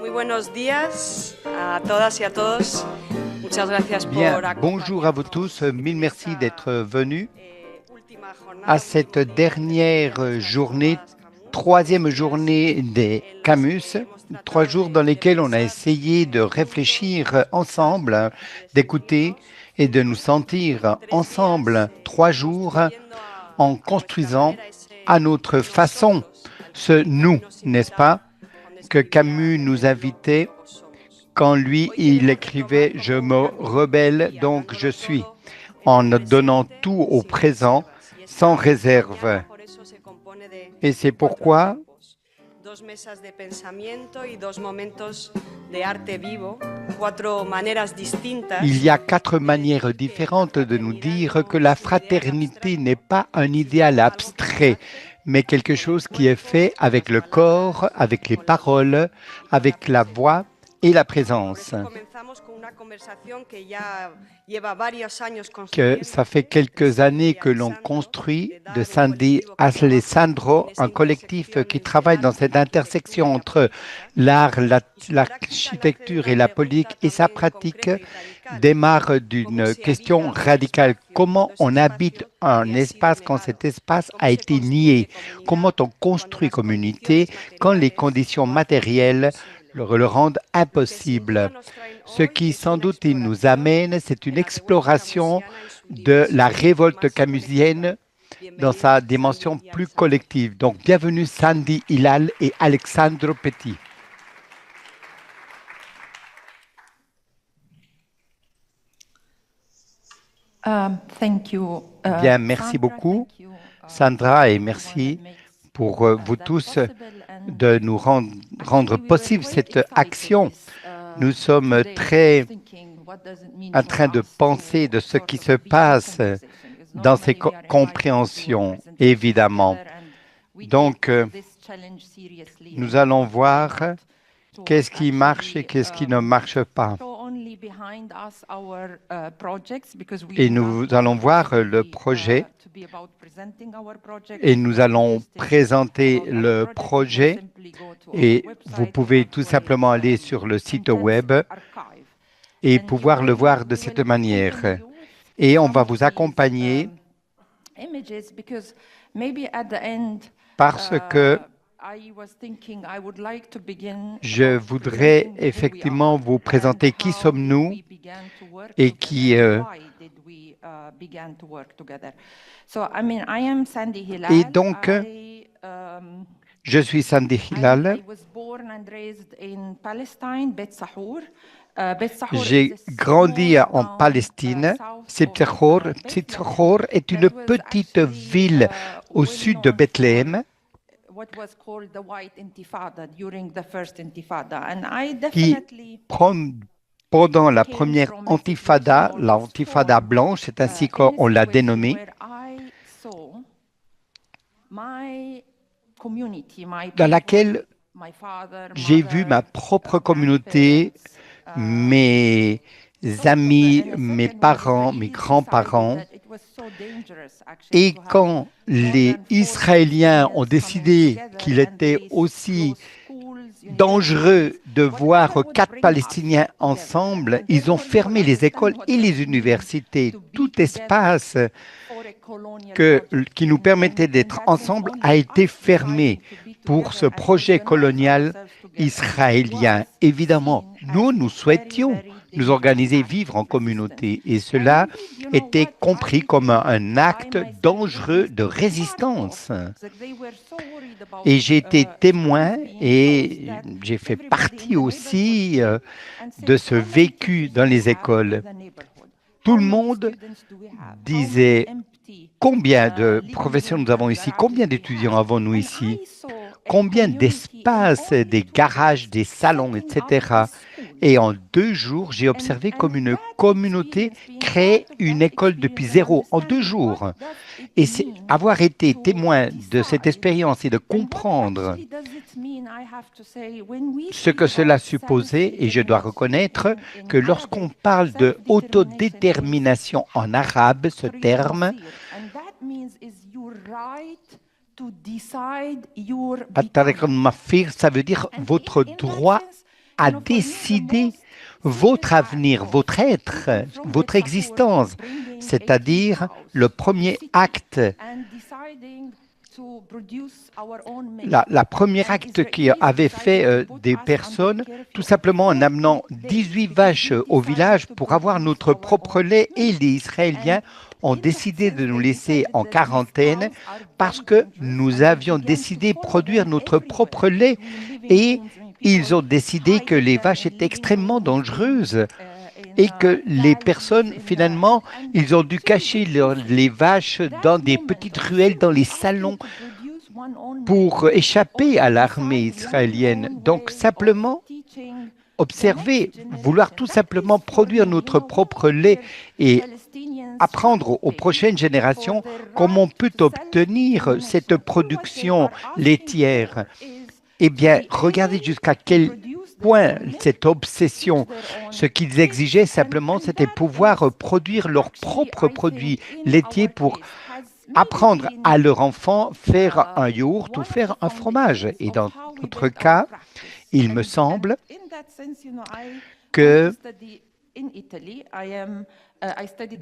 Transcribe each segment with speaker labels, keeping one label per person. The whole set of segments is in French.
Speaker 1: Muy buenos días a todas y a todos. Muchas gracias
Speaker 2: Bien,
Speaker 1: por
Speaker 2: bonjour à vous
Speaker 1: acompañarnos
Speaker 2: tous. Mille
Speaker 1: en
Speaker 2: merci d'être
Speaker 1: esta
Speaker 2: venus
Speaker 1: última
Speaker 2: à
Speaker 1: jornada,
Speaker 2: cette
Speaker 1: último día de
Speaker 2: dernière
Speaker 1: estas
Speaker 2: journée,
Speaker 1: jornadas Camus, 3
Speaker 2: troisième
Speaker 1: días
Speaker 2: journée des
Speaker 1: en las
Speaker 2: Camus,
Speaker 1: que hemos
Speaker 2: trois
Speaker 1: tratado
Speaker 2: jours dans
Speaker 1: de
Speaker 2: lesquels on a
Speaker 1: pensar
Speaker 2: essayé de
Speaker 1: juntos, de
Speaker 2: réfléchir
Speaker 1: escuchar
Speaker 2: ensemble,
Speaker 1: y de
Speaker 2: d'écouter
Speaker 1: sentirnos.
Speaker 2: et de nous sentir
Speaker 1: 3 días
Speaker 2: ensemble. 3 jours
Speaker 1: construyendo
Speaker 2: en
Speaker 1: a nuestra
Speaker 2: construisant
Speaker 1: manera
Speaker 2: à
Speaker 1: ese
Speaker 2: notre façon
Speaker 1: nosotros al
Speaker 2: ce
Speaker 1: que
Speaker 2: nous,
Speaker 1: Camilo se
Speaker 2: n'est-ce
Speaker 1: invitaba
Speaker 2: pas,
Speaker 1: cuando
Speaker 2: que
Speaker 1: escribía
Speaker 2: Camus
Speaker 1: Me
Speaker 2: nous
Speaker 1: rebelo,
Speaker 2: invitait
Speaker 1: luego somos.
Speaker 2: quand lui,
Speaker 1: Hoy
Speaker 2: il
Speaker 1: queremos retomar
Speaker 2: écrivait «
Speaker 1: como
Speaker 2: Je
Speaker 1: un
Speaker 2: me
Speaker 1: camino
Speaker 2: rebelle,
Speaker 1: y
Speaker 2: donc je
Speaker 1: hablándolo
Speaker 2: suis »,
Speaker 1: todo en
Speaker 2: en
Speaker 1: el
Speaker 2: donnant
Speaker 1: presente
Speaker 2: tout au
Speaker 1: sin
Speaker 2: présent,
Speaker 1: reservas. Y
Speaker 2: sans
Speaker 1: esta
Speaker 2: réserve.
Speaker 1: mañana por eso se compone de
Speaker 2: Et c'est
Speaker 1: 4
Speaker 2: pourquoi
Speaker 1: tiempos. 2 mesas de pensamiento y 2 momentos de arte vivo. 4 maneras
Speaker 2: il
Speaker 1: distintas
Speaker 2: y a 4
Speaker 1: de
Speaker 2: manières
Speaker 1: decir que la
Speaker 2: différentes de nous
Speaker 1: fraternidad
Speaker 2: dire
Speaker 1: no
Speaker 2: que la
Speaker 1: es un ideal
Speaker 2: fraternité n'est
Speaker 1: abstracto,
Speaker 2: pas un
Speaker 1: sino
Speaker 2: idéal
Speaker 1: algo que se
Speaker 2: abstrait,
Speaker 1: hace
Speaker 2: mais quelque
Speaker 1: con el
Speaker 2: chose qui est
Speaker 1: cuerpo,
Speaker 2: fait
Speaker 1: con
Speaker 2: avec
Speaker 1: las
Speaker 2: le corps,
Speaker 1: palabras,
Speaker 2: avec les
Speaker 1: con la vida
Speaker 2: paroles,
Speaker 1: y con la
Speaker 2: avec la
Speaker 1: presencia.
Speaker 2: voix et la
Speaker 1: Por
Speaker 2: présence.
Speaker 1: eso comenzamos con una conversación que ya lleva varios años
Speaker 2: Que ça fait
Speaker 1: construyéndose entre
Speaker 2: quelques
Speaker 1: Sandy
Speaker 2: années
Speaker 1: y
Speaker 2: que l'on
Speaker 1: Alessandro,
Speaker 2: construit
Speaker 1: de
Speaker 2: de
Speaker 1: Dar, un
Speaker 2: Sandy
Speaker 1: colectivo que trabaja en
Speaker 2: Alessandro,
Speaker 1: esa
Speaker 2: un collectif
Speaker 1: intersección
Speaker 2: qui
Speaker 1: entre
Speaker 2: travaille dans
Speaker 1: arte,
Speaker 2: cette
Speaker 1: arquitectura y
Speaker 2: intersection
Speaker 1: la
Speaker 2: entre
Speaker 1: política.
Speaker 2: l'art,
Speaker 1: Y su práctica nace de
Speaker 2: l'architecture et
Speaker 1: una
Speaker 2: la
Speaker 1: pregunta
Speaker 2: politique, et sa
Speaker 1: también
Speaker 2: pratique
Speaker 1: concreta y radical.
Speaker 2: démarre
Speaker 1: ¿Cómo
Speaker 2: d'une
Speaker 1: se
Speaker 2: question
Speaker 1: habita un
Speaker 2: radicale.
Speaker 1: espacio
Speaker 2: Comment
Speaker 1: cuando ese
Speaker 2: on habite
Speaker 1: espacio
Speaker 2: un
Speaker 1: le ha sido
Speaker 2: espace quand
Speaker 1: negado?
Speaker 2: cet espace
Speaker 1: ¿Cómo
Speaker 2: a
Speaker 1: se
Speaker 2: été nié?
Speaker 1: construye
Speaker 2: Comment
Speaker 1: comunidad
Speaker 2: on
Speaker 1: cuando
Speaker 2: construit
Speaker 1: las
Speaker 2: communauté
Speaker 1: condiciones
Speaker 2: quand les
Speaker 1: materiales
Speaker 2: conditions
Speaker 1: lo hacen
Speaker 2: matérielles
Speaker 1: imposible?
Speaker 2: le rendent
Speaker 1: Lo que sin duda
Speaker 2: impossible?
Speaker 1: nos traen
Speaker 2: Ce
Speaker 1: hoy
Speaker 2: qui
Speaker 1: es
Speaker 2: sans
Speaker 1: una
Speaker 2: doute il nous
Speaker 1: exploración
Speaker 2: amène, c'est
Speaker 1: de
Speaker 2: une
Speaker 1: la revuelta
Speaker 2: exploration
Speaker 1: camusiana en su
Speaker 2: de la
Speaker 1: dimensión
Speaker 2: révolte
Speaker 1: más colectiva.
Speaker 2: camusienne dans sa
Speaker 1: Bienvenidos
Speaker 2: dimension
Speaker 1: Sandy y
Speaker 2: plus
Speaker 1: Alessandro.
Speaker 2: collective. Donc bienvenue Sandy Hilal et Alexandre Petit.
Speaker 3: Thank you,
Speaker 2: Bien, merci
Speaker 3: Sandra.
Speaker 2: beaucoup
Speaker 3: Thank you,
Speaker 2: Sandra et
Speaker 3: everyone that
Speaker 2: merci
Speaker 3: makes
Speaker 2: pour vous
Speaker 3: that
Speaker 2: tous
Speaker 3: possible. And
Speaker 2: de nous rendre
Speaker 3: actually, we were
Speaker 2: possible
Speaker 3: quite
Speaker 2: cette
Speaker 3: excited
Speaker 2: action.
Speaker 3: this
Speaker 2: Nous sommes
Speaker 3: today. We were
Speaker 2: très
Speaker 3: thinking, what does it mean
Speaker 2: en
Speaker 3: for
Speaker 2: train de
Speaker 3: us
Speaker 2: penser
Speaker 3: to
Speaker 2: de ce qui
Speaker 3: sort of
Speaker 2: se
Speaker 3: be in
Speaker 2: passe
Speaker 3: conversation? Because
Speaker 2: dans ces
Speaker 3: normally we are invited to do a
Speaker 2: compréhensions,
Speaker 3: presentation
Speaker 2: évidemment.
Speaker 3: together, and we
Speaker 2: Donc,
Speaker 3: take this challenge seriously,
Speaker 2: nous
Speaker 3: and we
Speaker 2: allons
Speaker 3: think why
Speaker 2: voir
Speaker 3: not to
Speaker 2: qu'est-ce qui marche et
Speaker 3: actually
Speaker 2: qu'est-ce qui ne marche pas.
Speaker 3: show only behind us our projects, because we
Speaker 2: Et
Speaker 3: do not
Speaker 2: nous
Speaker 3: want
Speaker 2: allons
Speaker 3: this
Speaker 2: voir
Speaker 3: to
Speaker 2: le
Speaker 3: be
Speaker 2: projet
Speaker 3: about presenting our project.
Speaker 2: et
Speaker 3: If you
Speaker 2: nous
Speaker 3: are
Speaker 2: allons
Speaker 3: interested
Speaker 2: présenter
Speaker 3: about our
Speaker 2: le
Speaker 3: project, you can
Speaker 2: projet
Speaker 3: simply go to our
Speaker 2: et vous
Speaker 3: website. We
Speaker 2: pouvez
Speaker 3: have
Speaker 2: tout
Speaker 3: a
Speaker 2: simplement aller sur le site web
Speaker 3: intensive archive,
Speaker 2: et
Speaker 3: and
Speaker 2: pouvoir le voir de
Speaker 3: we
Speaker 2: cette
Speaker 3: will accompany
Speaker 2: manière.
Speaker 3: you with
Speaker 2: Et on
Speaker 3: some
Speaker 2: va
Speaker 3: of
Speaker 2: vous
Speaker 3: these
Speaker 2: accompagner
Speaker 3: images, because maybe at the end
Speaker 2: parce que
Speaker 3: I was thinking I would like to begin
Speaker 2: je
Speaker 3: about
Speaker 2: voudrais
Speaker 3: presenting who we
Speaker 2: effectivement
Speaker 3: are
Speaker 2: vous
Speaker 3: and
Speaker 2: présenter qui
Speaker 3: how did
Speaker 2: sommes-nous
Speaker 3: we begin to work
Speaker 2: et
Speaker 3: together
Speaker 2: qui...
Speaker 3: and why did we begin to work together. So I mean, I am Sandy
Speaker 2: et
Speaker 3: Hilal.
Speaker 2: donc, je suis Sandy Hilal.
Speaker 3: I was born and raised in Palestine, Bet Sahour.
Speaker 2: J'ai grandi en Palestine. Sibtechor est une petite ville au sud de Bethléem
Speaker 3: what was called the White Intifada during the first Intifada. And I
Speaker 2: qui,
Speaker 3: definitely
Speaker 2: pendant la
Speaker 3: came
Speaker 2: première
Speaker 3: from a
Speaker 2: intifada,
Speaker 3: situation of
Speaker 2: l'intifada
Speaker 3: storm,
Speaker 2: blanche, c'est ainsi
Speaker 3: in a
Speaker 2: qu'on l'a
Speaker 3: situation
Speaker 2: dénommée,
Speaker 3: where I saw my community, my
Speaker 2: dans
Speaker 3: people,
Speaker 2: laquelle
Speaker 3: my father,
Speaker 2: j'ai vu ma
Speaker 3: mother,
Speaker 2: propre communauté,
Speaker 3: grandparents,
Speaker 2: mes
Speaker 3: sort of
Speaker 2: amis,
Speaker 3: in a
Speaker 2: mes
Speaker 3: certain way
Speaker 2: parents, mes
Speaker 3: really decided
Speaker 2: grands-parents.
Speaker 3: that it was so dangerous actually
Speaker 2: Et
Speaker 3: to have
Speaker 2: quand
Speaker 3: more
Speaker 2: les
Speaker 3: than 4
Speaker 2: Israéliens ont
Speaker 3: Palestinians coming
Speaker 2: décidé
Speaker 3: together
Speaker 2: qu'il
Speaker 3: and
Speaker 2: était
Speaker 3: they
Speaker 2: aussi
Speaker 3: close schools, universities,
Speaker 2: dangereux de voir
Speaker 3: whatever would
Speaker 2: 4
Speaker 3: bring us
Speaker 2: Palestiniens
Speaker 3: together.
Speaker 2: ensemble,
Speaker 3: And
Speaker 2: ils ont
Speaker 3: therefore you will
Speaker 2: fermé les
Speaker 3: understand
Speaker 2: écoles
Speaker 3: what
Speaker 2: et
Speaker 3: does
Speaker 2: les
Speaker 3: it mean
Speaker 2: universités,
Speaker 3: to be
Speaker 2: tout
Speaker 3: together
Speaker 2: espace
Speaker 3: for a colonial project.
Speaker 2: qui nous permettait
Speaker 3: And
Speaker 2: d'être
Speaker 3: that means
Speaker 2: ensemble a
Speaker 3: only
Speaker 2: été
Speaker 3: us
Speaker 2: fermé
Speaker 3: deciding to be
Speaker 2: pour
Speaker 3: together
Speaker 2: ce
Speaker 3: and
Speaker 2: projet
Speaker 3: organize
Speaker 2: colonial
Speaker 3: ourselves together was
Speaker 2: israélien. Évidemment,
Speaker 3: seen as
Speaker 2: nous
Speaker 3: a very,
Speaker 2: souhaitions
Speaker 3: very
Speaker 2: nous
Speaker 3: dangerous
Speaker 2: organiser,
Speaker 3: act
Speaker 2: vivre
Speaker 3: of
Speaker 2: en
Speaker 3: resistance.
Speaker 2: communauté, et
Speaker 3: And
Speaker 2: cela
Speaker 3: indeed, you know
Speaker 2: était
Speaker 3: what?
Speaker 2: compris comme un
Speaker 3: I
Speaker 2: acte
Speaker 3: myself
Speaker 2: dangereux
Speaker 3: witnessed
Speaker 2: de
Speaker 3: part of
Speaker 2: résistance.
Speaker 3: that they were so worried about
Speaker 2: Et j'ai été
Speaker 3: schools
Speaker 2: témoin
Speaker 3: being closed
Speaker 2: et
Speaker 3: that
Speaker 2: j'ai fait
Speaker 3: everybody in
Speaker 2: partie
Speaker 3: the neighborhood
Speaker 2: aussi
Speaker 3: came and
Speaker 2: de
Speaker 3: said,
Speaker 2: ce
Speaker 3: how many
Speaker 2: vécu
Speaker 3: kids
Speaker 2: dans
Speaker 3: do we
Speaker 2: les
Speaker 3: have in
Speaker 2: écoles.
Speaker 3: the neighborhood?
Speaker 2: Tout
Speaker 3: How
Speaker 2: le
Speaker 3: many
Speaker 2: monde
Speaker 3: students do we have? How many
Speaker 2: disait
Speaker 3: empty
Speaker 2: combien de
Speaker 3: living
Speaker 2: professeurs
Speaker 3: rooms
Speaker 2: nous avons
Speaker 3: and
Speaker 2: ici,
Speaker 3: garages
Speaker 2: combien
Speaker 3: we
Speaker 2: d'étudiants
Speaker 3: have?
Speaker 2: avons-nous
Speaker 3: And
Speaker 2: ici,
Speaker 3: I saw a
Speaker 2: combien
Speaker 3: community in
Speaker 2: d'espaces,
Speaker 3: only
Speaker 2: des
Speaker 3: 2 days
Speaker 2: garages, des salons,
Speaker 3: setting up
Speaker 2: etc.
Speaker 3: a school.
Speaker 2: Et en 2 jours, j'ai observé
Speaker 3: And
Speaker 2: comme une
Speaker 3: that
Speaker 2: communauté
Speaker 3: experience, being
Speaker 2: créer
Speaker 3: part of
Speaker 2: une
Speaker 3: that
Speaker 2: école depuis
Speaker 3: experience and
Speaker 2: zéro en deux
Speaker 3: understanding what
Speaker 2: jours.
Speaker 3: does it
Speaker 2: Et
Speaker 3: mean
Speaker 2: avoir été
Speaker 3: to
Speaker 2: témoin de cette
Speaker 3: decide,
Speaker 2: expérience et de
Speaker 3: and what
Speaker 2: comprendre
Speaker 3: actually does it mean, I have to say, when we
Speaker 2: ce
Speaker 3: speak
Speaker 2: que cela
Speaker 3: about
Speaker 2: supposait, et je dois
Speaker 3: self-determination
Speaker 2: reconnaître que
Speaker 3: in
Speaker 2: lorsqu'on
Speaker 3: Arabic,
Speaker 2: parle de
Speaker 3: self-determination is
Speaker 2: autodétermination en arabe, ce
Speaker 3: حرية
Speaker 2: terme,
Speaker 3: المصير, and that means is your right to decide your
Speaker 2: at-tariq
Speaker 3: becoming.
Speaker 2: al-mafir, ça veut dire
Speaker 3: And
Speaker 2: votre
Speaker 3: in that
Speaker 2: droit
Speaker 3: sense,
Speaker 2: à décider votre avenir, votre être, votre existence, c'est-à-dire le premier acte, la première acte qui avait fait des personnes, tout simplement en amenant 18 vaches au village pour avoir notre propre lait, et les Israéliens ont décidé de nous laisser en quarantaine parce que nous avions décidé de produire notre propre lait, et ils ont décidé que les vaches étaient extrêmement dangereuses et que les personnes, finalement, ils ont dû cacher les vaches dans des petites ruelles, dans les salons, pour échapper à l'armée israélienne. Donc, simplement, observer, vouloir tout simplement produire notre propre lait et apprendre aux prochaines générations comment on peut obtenir cette production laitière. Eh bien, regardez jusqu'à quel point cette obsession, ce qu'ils exigeaient simplement, c'était pouvoir produire leurs propres produits laitiers pour apprendre à leur enfant faire un yaourt ou faire un fromage. Et dans notre cas, il me semble que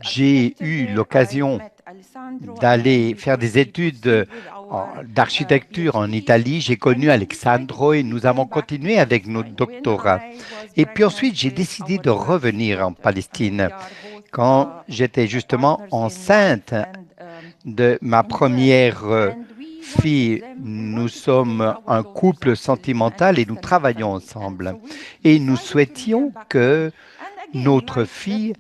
Speaker 2: j'ai eu l'occasion d'aller faire des études d'architecture en Italie. J'ai connu Alessandro et nous avons continué avec notre doctorat. Et puis ensuite, j'ai décidé de revenir en Palestine quand j'étais justement enceinte de ma première fille. Nous sommes un couple sentimental et nous travaillons ensemble. Et nous souhaitions que notre fille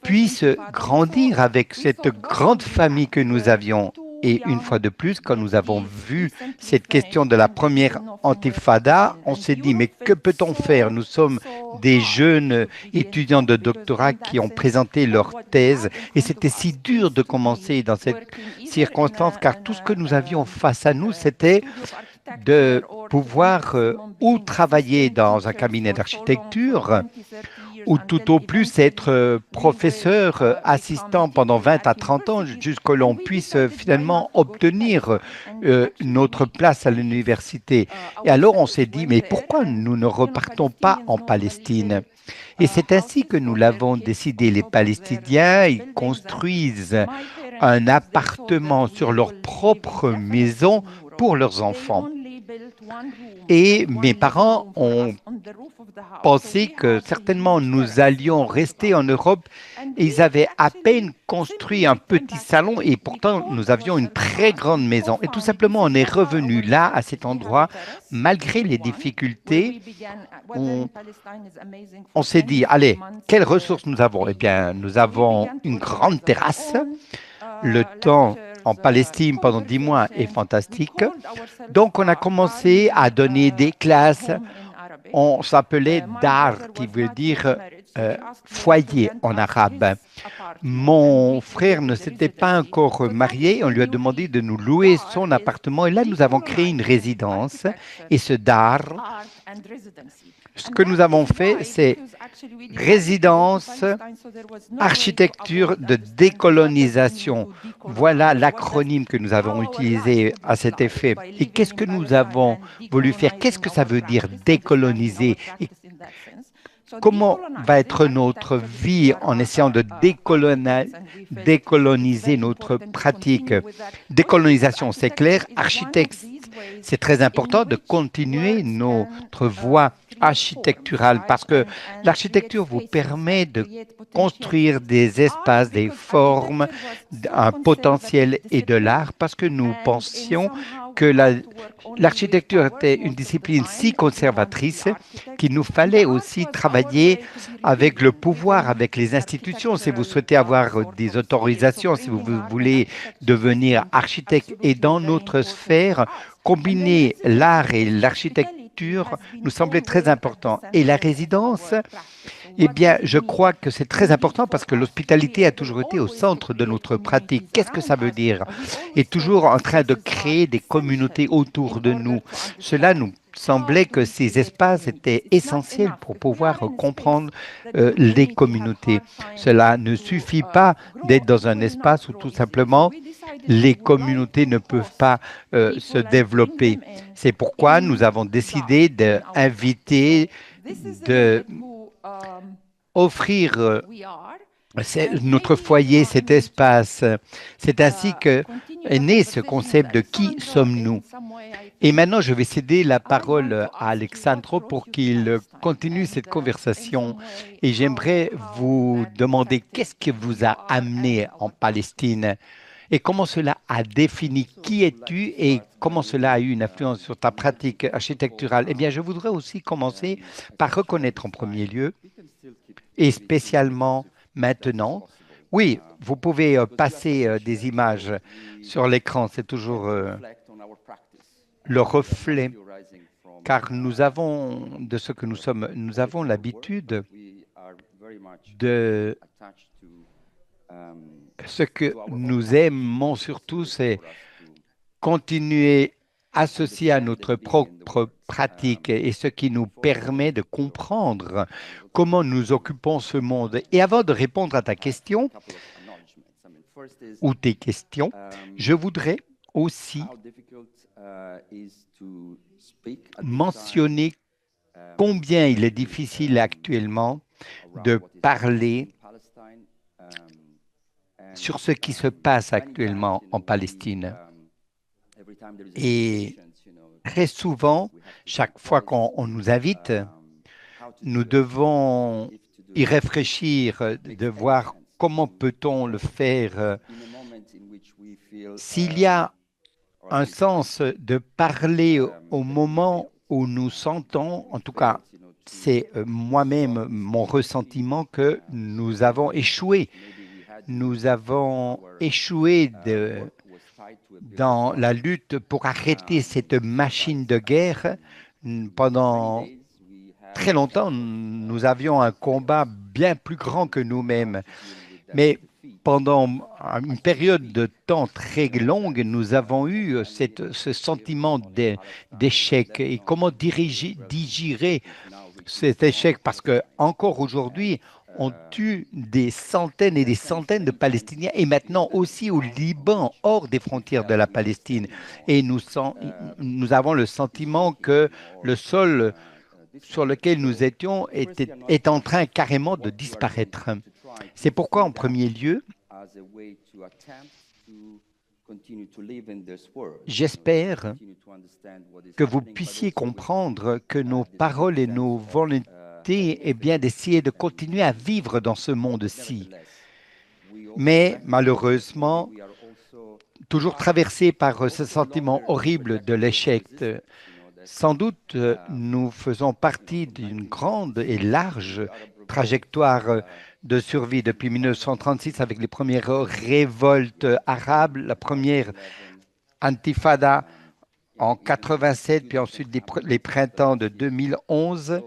Speaker 2: puisse grandir avec cette grande famille que nous avions. Et une fois de plus, quand nous avons vu cette question de la première intifada, on s'est dit, mais que peut-on faire? Nous sommes des jeunes étudiants de doctorat qui ont présenté leur thèse et c'était si dur de commencer dans cette circonstance car tout ce que nous avions face à nous, c'était de pouvoir ou travailler dans un cabinet d'architecture ou tout au plus être professeur assistant pendant 20 à 30 ans jusqu'à l'on puisse finalement obtenir notre place à l'université. Et alors on s'est dit, mais pourquoi nous ne repartons pas en Palestine? Et c'est ainsi que nous l'avons décidé. Les Palestiniens, ils construisent un appartement sur leur propre maison pour leurs enfants. Et mes parents ont pensé que certainement nous allions rester en Europe. Ils avaient à peine construit un petit salon et pourtant nous avions une très grande maison. Et tout simplement, on est revenu là, à cet endroit, malgré les difficultés. On s'est dit, allez, quelles ressources nous avons? Eh bien, nous avons une grande terrasse. Le temps en Palestine pendant 10 mois est fantastique. Donc, on a commencé à donner des classes. On s'appelait Dar, qui veut dire foyer en arabe. Mon frère ne s'était pas encore marié. On lui a demandé de nous louer son appartement. Et là, nous avons créé une résidence. Et ce Dar, ce que nous avons fait, c'est résidence, architecture de décolonisation. Voilà l'acronyme que nous avons utilisé à cet effet. Et qu'est-ce que nous avons voulu faire? Qu'est-ce que ça veut dire décoloniser? Et comment va être notre vie en essayant de décoloniser notre pratique? Décolonisation, c'est clair. Architecte, c'est très important de continuer notre voie architecturale parce que l'architecture vous permet de construire des espaces, des formes, un potentiel et de l'art parce que nous pensions que l'architecture était une discipline si conservatrice qu'il nous fallait aussi travailler avec le pouvoir, avec les institutions. Si vous souhaitez avoir des autorisations, si vous voulez devenir architecte et dans notre sphère, combiner l'art et l'architecture nous semblait très important. Et la résidence, eh bien, je crois que c'est très important parce que l'hospitalité a toujours été au centre de notre pratique. Qu'est-ce que ça veut dire? Et toujours en train de créer des communautés autour de nous. Cela nous semblait que ces espaces étaient essentiels pour pouvoir comprendre les communautés. Cela ne suffit pas d'être dans un espace où tout simplement les communautés ne peuvent pas se développer. C'est pourquoi nous avons décidé d'inviter d'offrir notre foyer, cet espace. C'est ainsi que est né ce concept de qui sommes-nous. Et maintenant, je vais céder la parole à Alexandro pour qu'il continue cette conversation. Et j'aimerais vous demander qu'est-ce qui vous a amené en Palestine et comment cela a défini qui es-tu et comment cela a eu une influence sur ta pratique architecturale. Eh bien, je voudrais aussi commencer par reconnaître en premier lieu, et spécialement maintenant, oui, vous pouvez passer des images sur l'écran, c'est toujours le reflet, car nous avons, de ce que nous sommes, nous avons l'habitude de ce que nous aimons surtout, c'est continuer associé à notre propre pratique et ce qui nous permet de comprendre comment nous occupons ce monde. Et avant de répondre à ta question ou tes questions, je voudrais aussi mentionner combien il est difficile actuellement de parler sur ce qui se passe actuellement en Palestine. Et très souvent, chaque fois qu'on nous invite, nous devons y réfléchir, de voir comment peut-on le faire. S'il y a un sens de parler au moment où nous sentons, en tout cas, c'est moi-même mon ressentiment que nous avons échoué. Nous avons échoué dans la lutte pour arrêter cette machine de guerre. Pendant très longtemps, nous avions un combat bien plus grand que nous-mêmes. Mais pendant une période de temps très longue, nous avons eu ce sentiment d'échec. Et comment digérer cet échec? Parce que encore aujourd'hui, on tue des centaines et des centaines de Palestiniens et maintenant aussi au Liban, hors des frontières de la Palestine. Et nous avons le sentiment que le sol sur lequel nous étions est en train carrément de disparaître. C'est pourquoi, en premier lieu, j'espère que vous puissiez comprendre que nos paroles et nos volontés est bien d'essayer de continuer à vivre dans ce monde-ci. Mais malheureusement, toujours traversé par ce sentiment horrible de l'échec. Sans doute, nous faisons partie d'une grande et large trajectoire de survie depuis 1936 avec les premières révoltes arabes, la première intifada en 87, puis ensuite les printemps de 2011,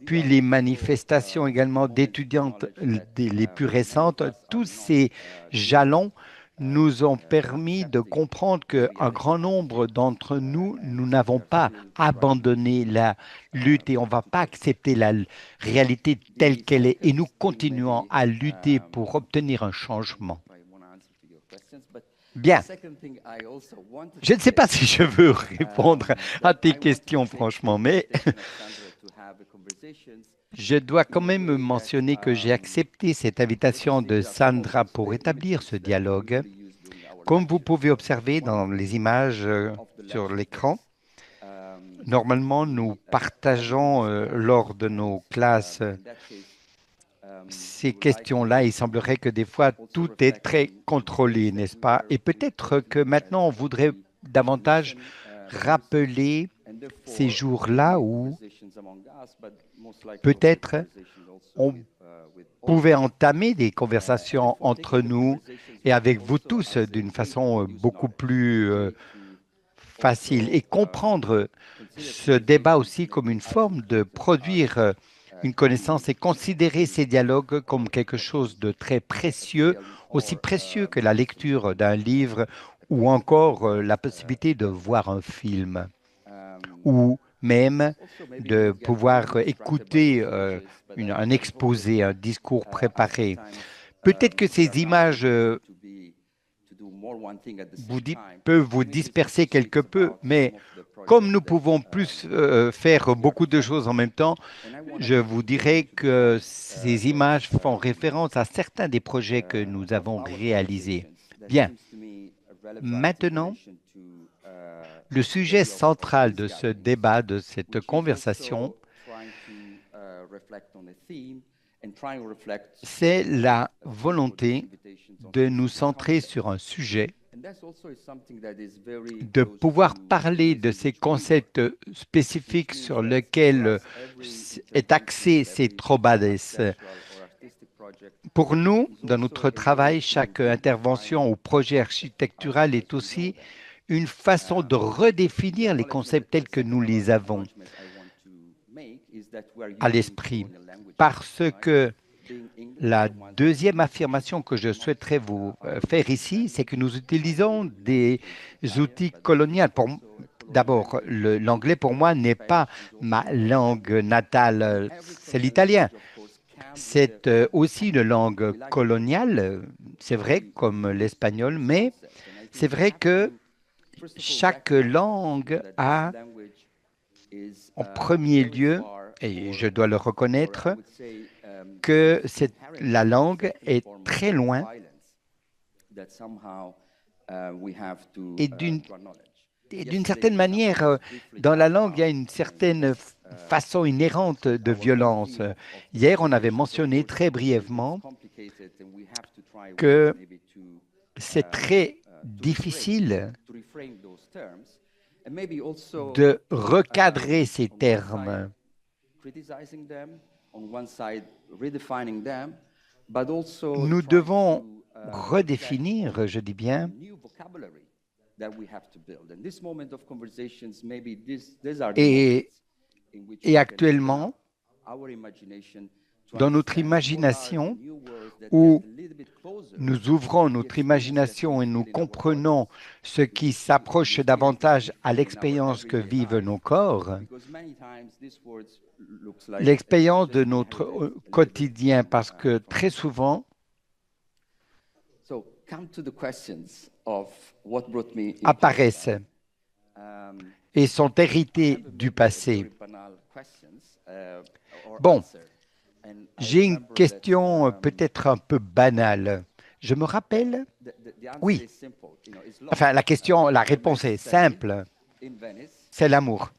Speaker 2: puis les manifestations également d'étudiantes les plus récentes. Tous ces jalons nous ont permis de comprendre qu'un grand nombre d'entre nous, nous n'avons pas abandonné la lutte et on ne va pas accepter la réalité telle qu'elle est et nous continuons à lutter pour obtenir un changement. Bien. Je ne sais pas si je veux répondre à tes questions, franchement, mais je dois quand même mentionner que j'ai accepté cette invitation de Sandra pour établir ce dialogue. Comme vous pouvez observer dans les images sur l'écran, normalement, nous partageons lors de nos classes ces questions-là. Il semblerait que des fois, tout est très contrôlé, n'est-ce pas? Et peut-être que maintenant, on voudrait davantage rappeler ces jours-là où peut-être on pouvait entamer des conversations entre nous et avec vous tous d'une façon beaucoup plus facile et comprendre ce débat aussi comme une forme de produire une connaissance et considérer ces dialogues comme quelque chose de très précieux, aussi précieux que la lecture d'un livre ou encore la possibilité de voir un film ou même de pouvoir écouter un exposé, un discours préparé. Peut-être que ces images peut vous disperser quelque peu, mais comme nous pouvons plus faire beaucoup de choses en même temps, je vous dirais que ces images font référence à certains des projets que nous avons réalisés. Bien, maintenant, le sujet central de ce débat, de cette conversation, c'est la volonté de nous centrer sur un sujet, de pouvoir parler de ces concepts spécifiques sur lesquels est axé ces Trobades. Pour nous, dans notre travail, chaque intervention ou projet architectural est aussi une façon de redéfinir les concepts tels que nous les avons à l'esprit. Parce que la deuxième affirmation que je souhaiterais vous faire ici, c'est que nous utilisons des outils coloniaux. D'abord, l'anglais pour moi n'est pas ma langue natale, c'est l'italien. C'est aussi une langue coloniale, c'est vrai, comme l'espagnol, mais c'est vrai que chaque langue a, en premier lieu, et je dois le reconnaître, que la langue est très loin et d'une certaine manière, dans la langue, il y a une certaine façon inhérente de violence. Hier, on avait mentionné très brièvement que c'est très difficile de recadrer ces termes. Nous devons redéfinir, je dis bien, et actuellement, dans notre imagination, où nous ouvrons notre imagination et nous comprenons ce qui s'approche davantage à l'expérience que vivent nos corps, l'expérience de notre quotidien, parce que très souvent, apparaissent et sont hérités du passé. Bon, j'ai une question peut-être un peu banale. Je me rappelle, oui, enfin la réponse est simple, c'est l'amour.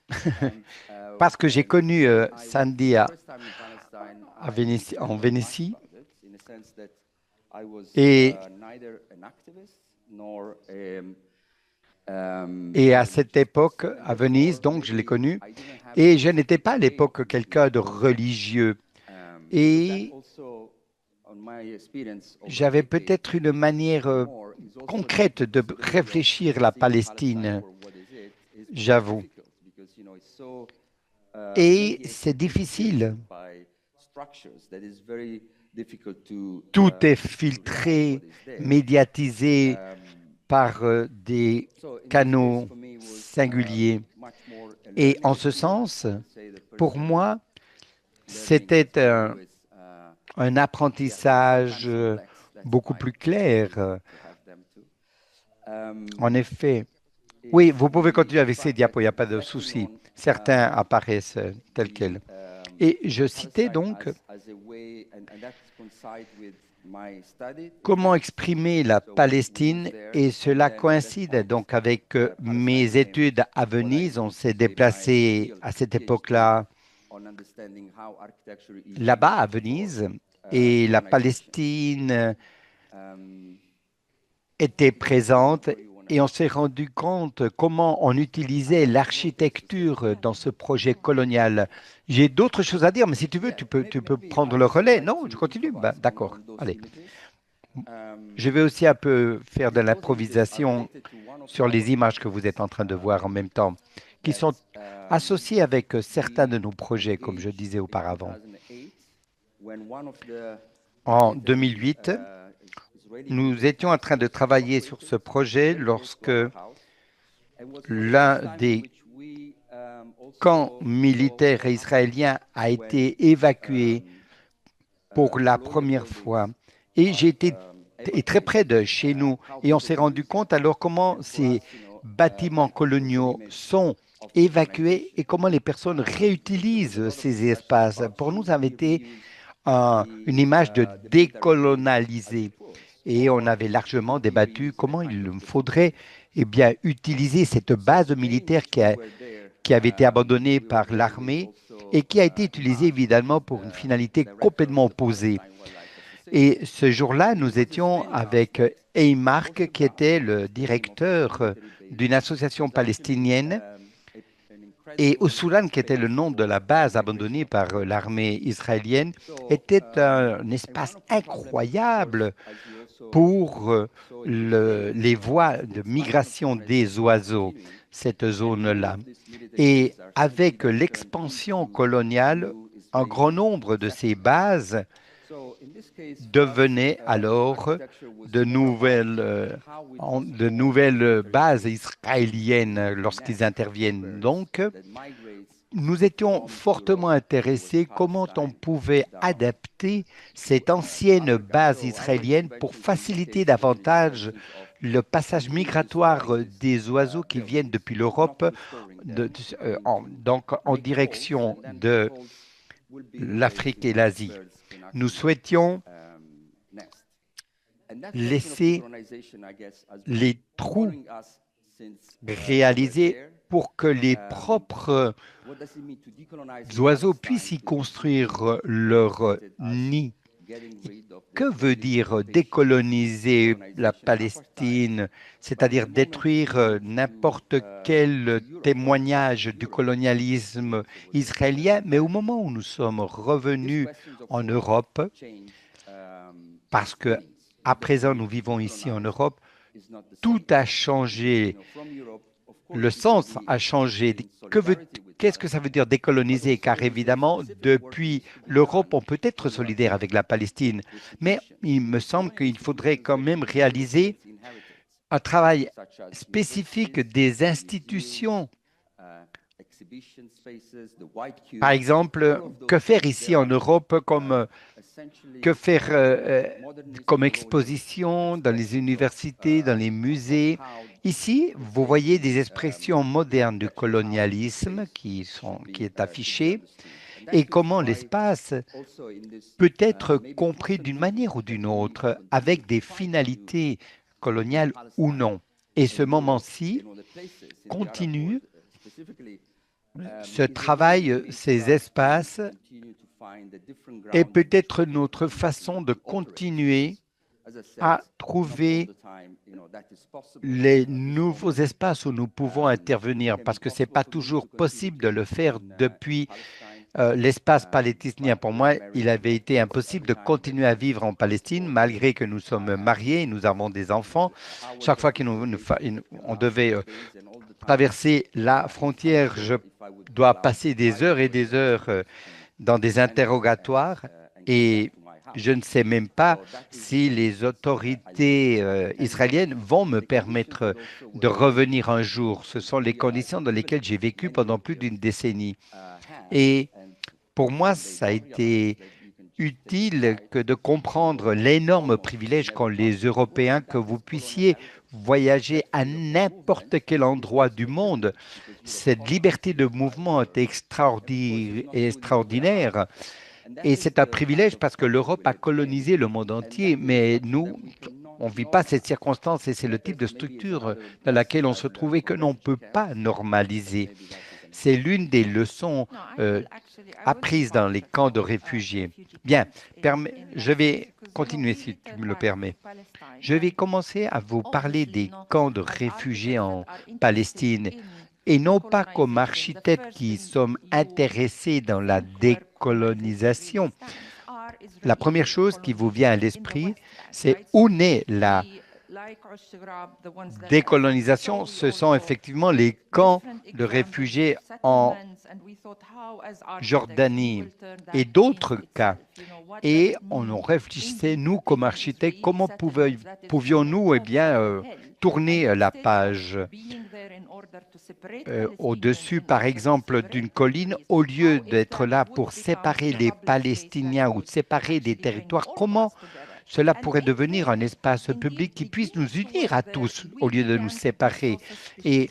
Speaker 2: Parce que j'ai connu Sandy en Vénétie et à cette époque, à Venise, donc je l'ai connu, et je n'étais pas à l'époque quelqu'un de religieux. Et j'avais peut-être une manière concrète de réfléchir la Palestine, j'avoue. Et c'est difficile. Tout est filtré, médiatisé par des canaux singuliers. Et en ce sens, pour moi, c'était un apprentissage beaucoup plus clair. En effet, oui, vous pouvez continuer avec ces diapos, il n'y a pas de souci. Certains apparaissent tels quels. Et je citais donc comment exprimer la Palestine, et cela coïncide donc avec mes études à Venise. On s'est déplacé à cette époque-là là-bas à Venise, et la Palestine était présente, et on s'est rendu compte comment on utilisait l'architecture dans ce projet colonial. J'ai d'autres choses à dire, mais si tu veux, tu peux prendre le relais. Non, je continue. Ben, d'accord, allez. Je vais aussi un peu faire de l'improvisation sur les images que vous êtes en train de voir en même temps, qui sont associées avec certains de nos projets, comme je disais auparavant. En 2008, nous étions en train de travailler sur ce projet lorsque l'un des camps militaires israéliens a été évacué pour la première fois. Et j'ai été est très près de chez nous. Et on s'est rendu compte alors comment ces bâtiments coloniaux sont évacués et comment les personnes réutilisent ces espaces. Pour nous, ça avait été une image de décolonialiser. Et on avait largement débattu comment il faudrait utiliser cette base militaire qui avait été abandonnée par l'armée et qui a été utilisée évidemment pour une finalité complètement opposée. Et ce jour-là, nous étions avec Eymark, qui était le directeur d'une association palestinienne, et Oussoulan, qui était le nom de la base abandonnée par l'armée israélienne, était un espace incroyable pour les voies de migration des oiseaux, cette zone-là. Et avec l'expansion coloniale, un grand nombre de ces bases devenaient alors de nouvelles bases israéliennes lorsqu'ils interviennent. Donc, nous étions fortement intéressés comment on pouvait adapter cette ancienne base israélienne pour faciliter davantage le passage migratoire des oiseaux qui viennent depuis l'Europe, donc en direction de l'Afrique et l'Asie. Nous souhaitions laisser les trous réalisés pour que les propres oiseaux puissent y construire leur nid. Que veut dire décoloniser la Palestine, c'est-à-dire détruire n'importe quel témoignage du colonialisme israélien? Mais au moment où nous sommes revenus en Europe, parce que à présent nous vivons ici en Europe, tout a changé, le sens a changé. Qu'est-ce que ça veut dire décoloniser? Car évidemment, depuis l'Europe, on peut être solidaire avec la Palestine, mais il me semble qu'il faudrait quand même réaliser un travail spécifique des institutions. Par exemple, que faire ici en Europe comme exposition dans les universités, dans les musées? Ici, vous voyez des expressions modernes du colonialisme qui est affichée et comment l'espace peut être compris d'une manière ou d'une autre avec des finalités coloniales ou non. Et ce moment-ci continue ce travail, ces espaces, est peut-être notre façon de continuer à trouver les nouveaux espaces où nous pouvons intervenir, parce que ce n'est pas toujours possible de le faire depuis l'espace palestinien. Pour moi, il avait été impossible de continuer à vivre en Palestine, malgré que nous sommes mariés, nous avons des enfants. Chaque fois qu'on devait traverser la frontière, je dois passer des heures et des heures dans des interrogatoires et je ne sais même pas si les autorités israéliennes vont me permettre de revenir un jour. Ce sont les conditions dans lesquelles j'ai vécu pendant plus d'une décennie. Et pour moi, ça a été utile que de comprendre l'énorme privilège qu'ont les Européens que vous puissiez voyager à n'importe quel endroit du monde. Cette liberté de mouvement est extraordinaire. Et c'est un privilège parce que l'Europe a colonisé le monde entier, mais nous, on ne vit pas cette circonstance et c'est le type de structure dans laquelle on se trouve et que l'on ne peut pas normaliser. C'est l'une des leçons apprises dans les camps de réfugiés. Bien, je vais continuer si tu me le permets. Je vais commencer à vous parler des camps de réfugiés en Palestine et non pas comme architectes qui sommes intéressés dans la décolonisation. La première chose qui vous vient à l'esprit, c'est où naît la décolonisation. Ce sont effectivement les camps de réfugiés en Jordanie et d'autres cas. Et on réfléchissait, nous, comme architectes, comment pouvions-nous tourner la page au-dessus, par exemple, d'une colline, au lieu d'être là pour séparer les Palestiniens ou séparer des territoires, comment cela pourrait devenir un espace public qui puisse nous unir à tous au lieu de nous séparer. Et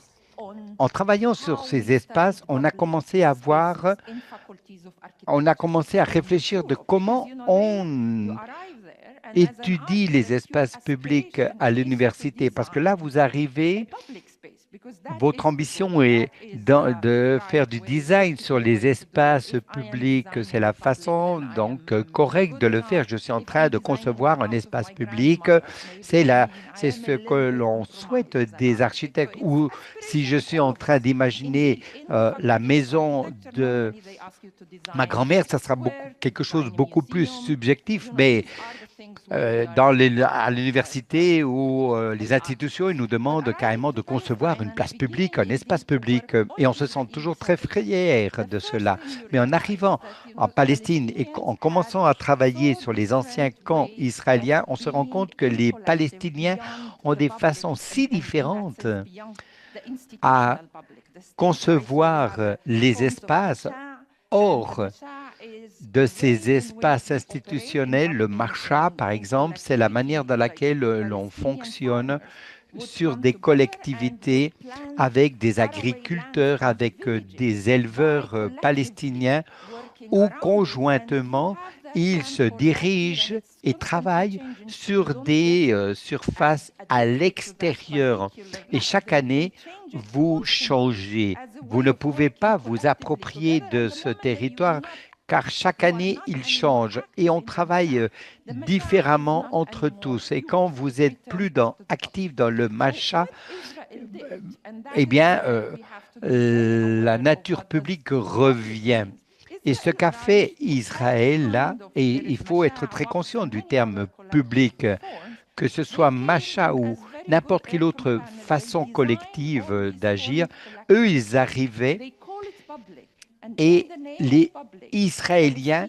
Speaker 2: en travaillant sur ces espaces, on a commencé à réfléchir de comment on étudie les espaces publics à l'université. Parce que là, vous arrivez, votre ambition est de faire du design sur les espaces publics. C'est la façon donc correcte de le faire. Je suis en train de concevoir un espace public. C'est ce que l'on souhaite des architectes. Ou si je suis en train d'imaginer la maison de ma grand-mère, ça sera quelque chose de beaucoup plus subjectif, mais à l'université ou les institutions, ils nous demandent carrément de concevoir une place publique, un espace public, et on se sent toujours très fier de cela. Mais en arrivant en Palestine et en commençant à travailler sur les anciens camps israéliens, on se rend compte que les Palestiniens ont des façons si différentes à concevoir les espaces hors de ces espaces institutionnels. Le marcha, par exemple, c'est la manière dans laquelle l'on fonctionne sur des collectivités avec des agriculteurs, avec des éleveurs palestiniens, où conjointement, ils se dirigent et travaillent sur des surfaces à l'extérieur. Et chaque année, vous changez. Vous ne pouvez pas vous approprier de ce territoire car chaque année, il change et on travaille différemment entre tous. Et quand vous êtes plus actif dans le matcha, eh bien, la nature publique revient. Et ce qu'a fait Israël là, et il faut être très conscient du terme public, que ce soit Macha ou n'importe quelle autre façon collective d'agir, eux, ils arrivaient et les Israéliens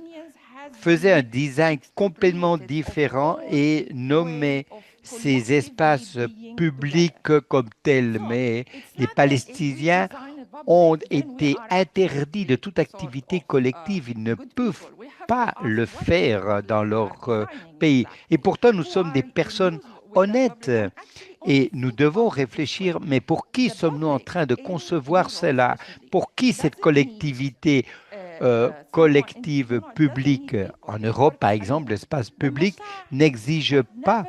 Speaker 2: faisaient un design complètement différent et nommaient ces espaces publics comme tels. Mais les Palestiniens ont été interdits de toute activité collective. Ils ne peuvent pas le faire dans leur pays. Et pourtant, nous sommes des personnes honnêtes et nous devons réfléchir, mais pour qui sommes-nous en train de concevoir cela? Pour qui cette collectivité collective publique? En Europe, par exemple, l'espace public n'exige pas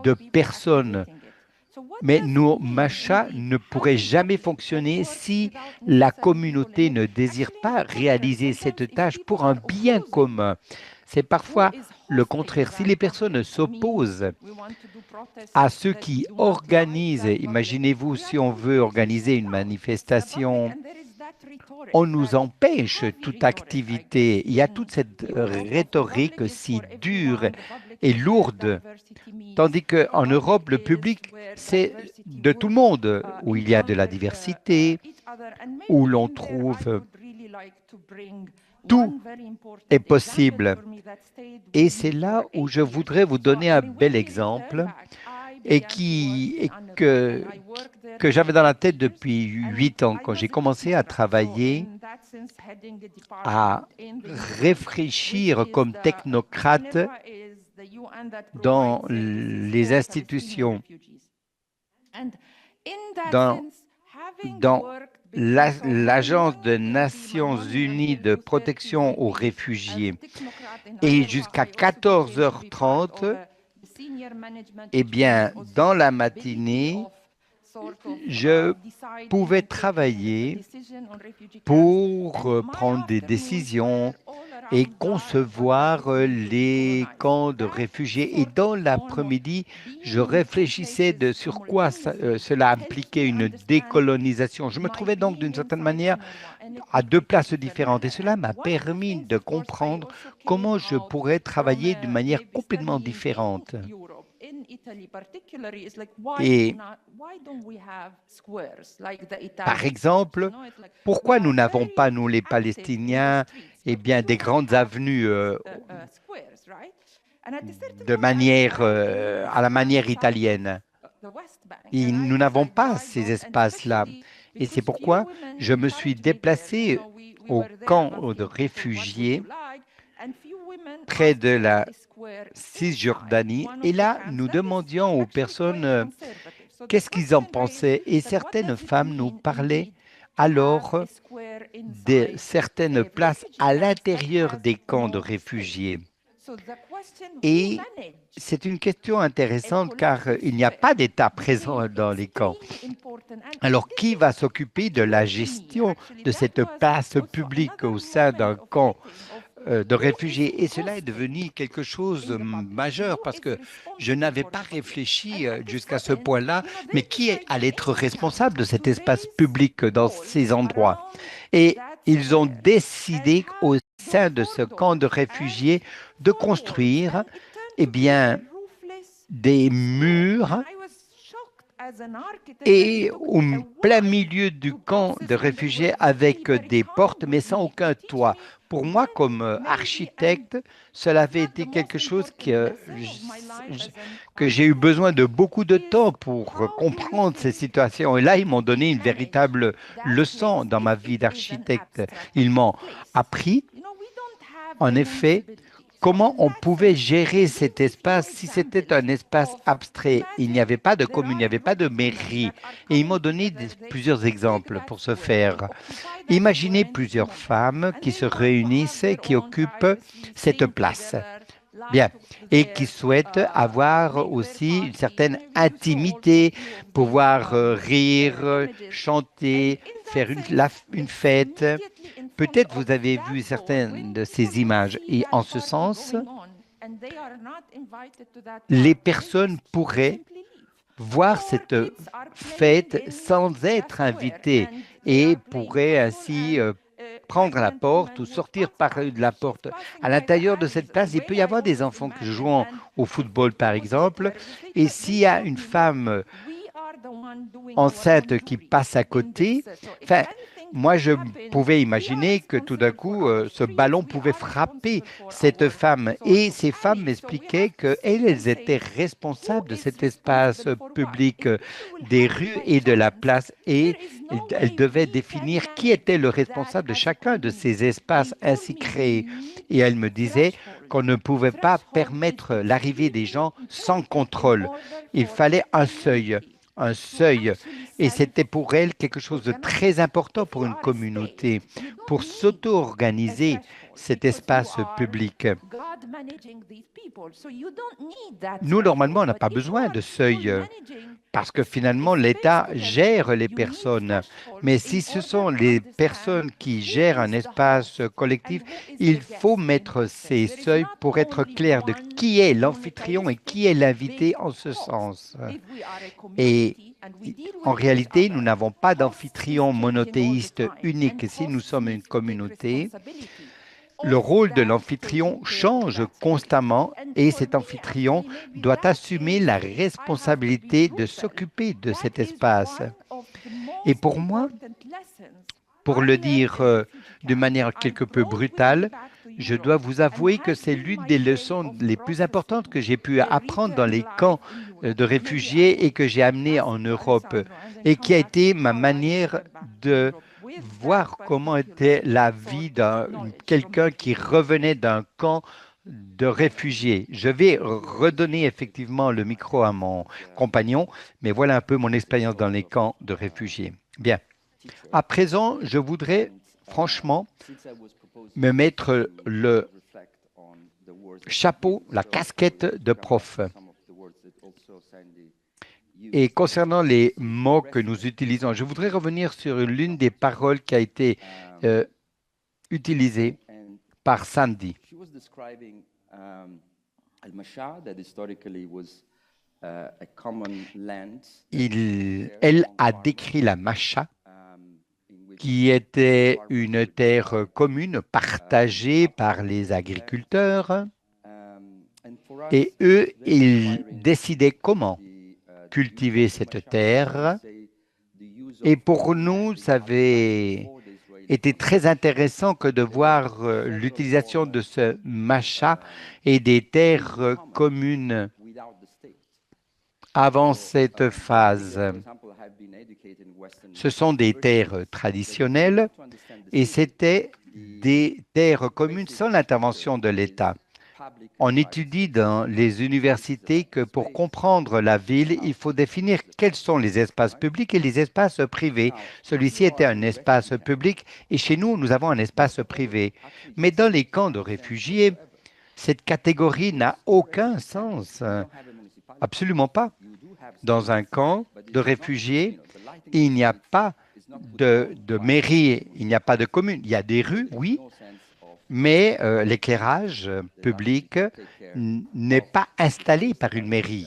Speaker 2: de personnes. Mais nos machas ne pourraient jamais fonctionner si la communauté ne désire pas réaliser cette tâche pour un bien commun. C'est parfois le contraire. Si les personnes s'opposent à ceux qui organisent, imaginez-vous si on veut organiser une manifestation, on nous empêche toute activité. Il y a toute cette rhétorique si dure et lourde. Tandis qu'en Europe, le public, c'est de tout le monde, où il y a de la diversité, où l'on trouve tout est possible. Et c'est là où je voudrais vous donner un bel exemple et que j'avais dans la tête depuis 8 ans, quand j'ai commencé à travailler, à réfléchir comme technocrate dans les institutions, dans l'Agence des Nations Unies de protection aux réfugiés. Et jusqu'à 14h30, eh bien, dans la matinée, je pouvais travailler pour prendre des décisions et concevoir les camps de réfugiés. Et dans l'après-midi, je réfléchissais sur quoi cela impliquait une décolonisation. Je me trouvais donc d'une certaine manière à 2 places différentes. Et cela m'a permis de comprendre comment je pourrais travailler d'une manière complètement différente. Et par exemple, pourquoi nous n'avons pas, nous les Palestiniens, eh bien, des grandes avenues de manière, à la manière italienne? Et nous n'avons pas ces espaces-là. Et c'est pourquoi je me suis déplacé au camp de réfugiés près de la Cisjordanie. Et là, nous demandions aux personnes qu'est-ce qu'ils en pensaient. Et certaines femmes nous parlaient alors de certaines places à l'intérieur des camps de réfugiés. Et c'est une question intéressante car il n'y a pas d'État présent dans les camps. Alors, qui va s'occuper de la gestion de cette place publique au sein d'un camp de réfugiés? Et cela est devenu quelque chose de majeur parce que je n'avais pas réfléchi jusqu'à ce point-là, mais qui allait être responsable de cet espace public dans ces endroits? Et ils ont décidé au sein de ce camp de réfugiés de construire eh bien, des murs et au plein milieu du camp de réfugiés avec des portes mais sans aucun toit. Pour moi, comme architecte, cela avait été quelque chose que j'ai eu besoin de beaucoup de temps pour comprendre ces situations. Et là, ils m'ont donné une véritable leçon dans ma vie d'architecte. Ils m'ont appris, en effet, comment on pouvait gérer cet espace si c'était un espace abstrait. Il n'y avait pas de commune, il n'y avait pas de mairie. Et ils m'ont donné plusieurs exemples pour ce faire. Imaginez plusieurs femmes qui se réunissent et qui occupent cette place. Bien, et qui souhaitent avoir aussi une certaine intimité, pouvoir rire, chanter, faire une fête. Peut-être vous avez vu certaines de ces images et en ce sens, les personnes pourraient voir cette fête sans être invitées et pourraient ainsi prendre la porte ou sortir par la porte. À l'intérieur de cette place, il peut y avoir des enfants qui jouent au football, par exemple, et s'il y a une femme enceinte qui passe à côté, enfin, moi, je pouvais imaginer que tout d'un coup, ce ballon pouvait frapper cette femme. Et ces femmes m'expliquaient qu'elles étaient responsables de cet espace public des rues et de la place. Et elles devaient définir qui était le responsable de chacun de ces espaces ainsi créés. Et elles me disaient qu'on ne pouvait pas permettre l'arrivée des gens sans contrôle. Il fallait un seuil. Un seuil. Et c'était pour elle quelque chose de très important pour une communauté, pour s'auto-organiser cet espace public. Nous, normalement, on n'a pas besoin de seuil parce que finalement, l'État gère les personnes. Mais si ce sont les personnes qui gèrent un espace collectif, il faut mettre ces seuils pour être clair de qui est l'amphitryon et qui est l'invité en ce sens. Et en réalité, nous n'avons pas d'amphitryon monothéiste unique. Si nous sommes une communauté, le rôle de l'amphitryon change constamment et cet amphitryon doit assumer la responsabilité de s'occuper de cet espace. Et pour moi, pour le dire de manière quelque peu brutale, je dois vous avouer que c'est l'une des leçons les plus importantes que j'ai pu apprendre dans les camps de réfugiés et que j'ai amené en Europe et qui a été ma manière de voir comment était la vie de quelqu'un qui revenait d'un camp de réfugiés. Je vais redonner effectivement le micro à mon compagnon, mais voilà un peu mon expérience dans les camps de réfugiés. Bien. À présent, je voudrais franchement me mettre le chapeau, la casquette de prof. Et concernant les mots que nous utilisons, je voudrais revenir sur l'une des paroles qui a été utilisée par Sandy. Elle a décrit la Macha, qui était une terre commune partagée par les agriculteurs. Et eux, ils décidaient comment cultiver cette terre. Et pour nous, ça avait été très intéressant que de voir l'utilisation de ce macha et des terres communes avant cette phase. Ce sont des terres traditionnelles et c'était des terres communes sans l'intervention de l'État. On étudie dans les universités que pour comprendre la ville, il faut définir quels sont les espaces publics et les espaces privés. Celui-ci était un espace public et chez nous, nous avons un espace privé. Mais dans les camps de réfugiés, cette catégorie n'a aucun sens. Absolument pas. Dans un camp de réfugiés, il n'y a pas de mairie, il n'y a pas de commune. Il y a des rues, oui, mais l'éclairage public n'est pas installé par une mairie.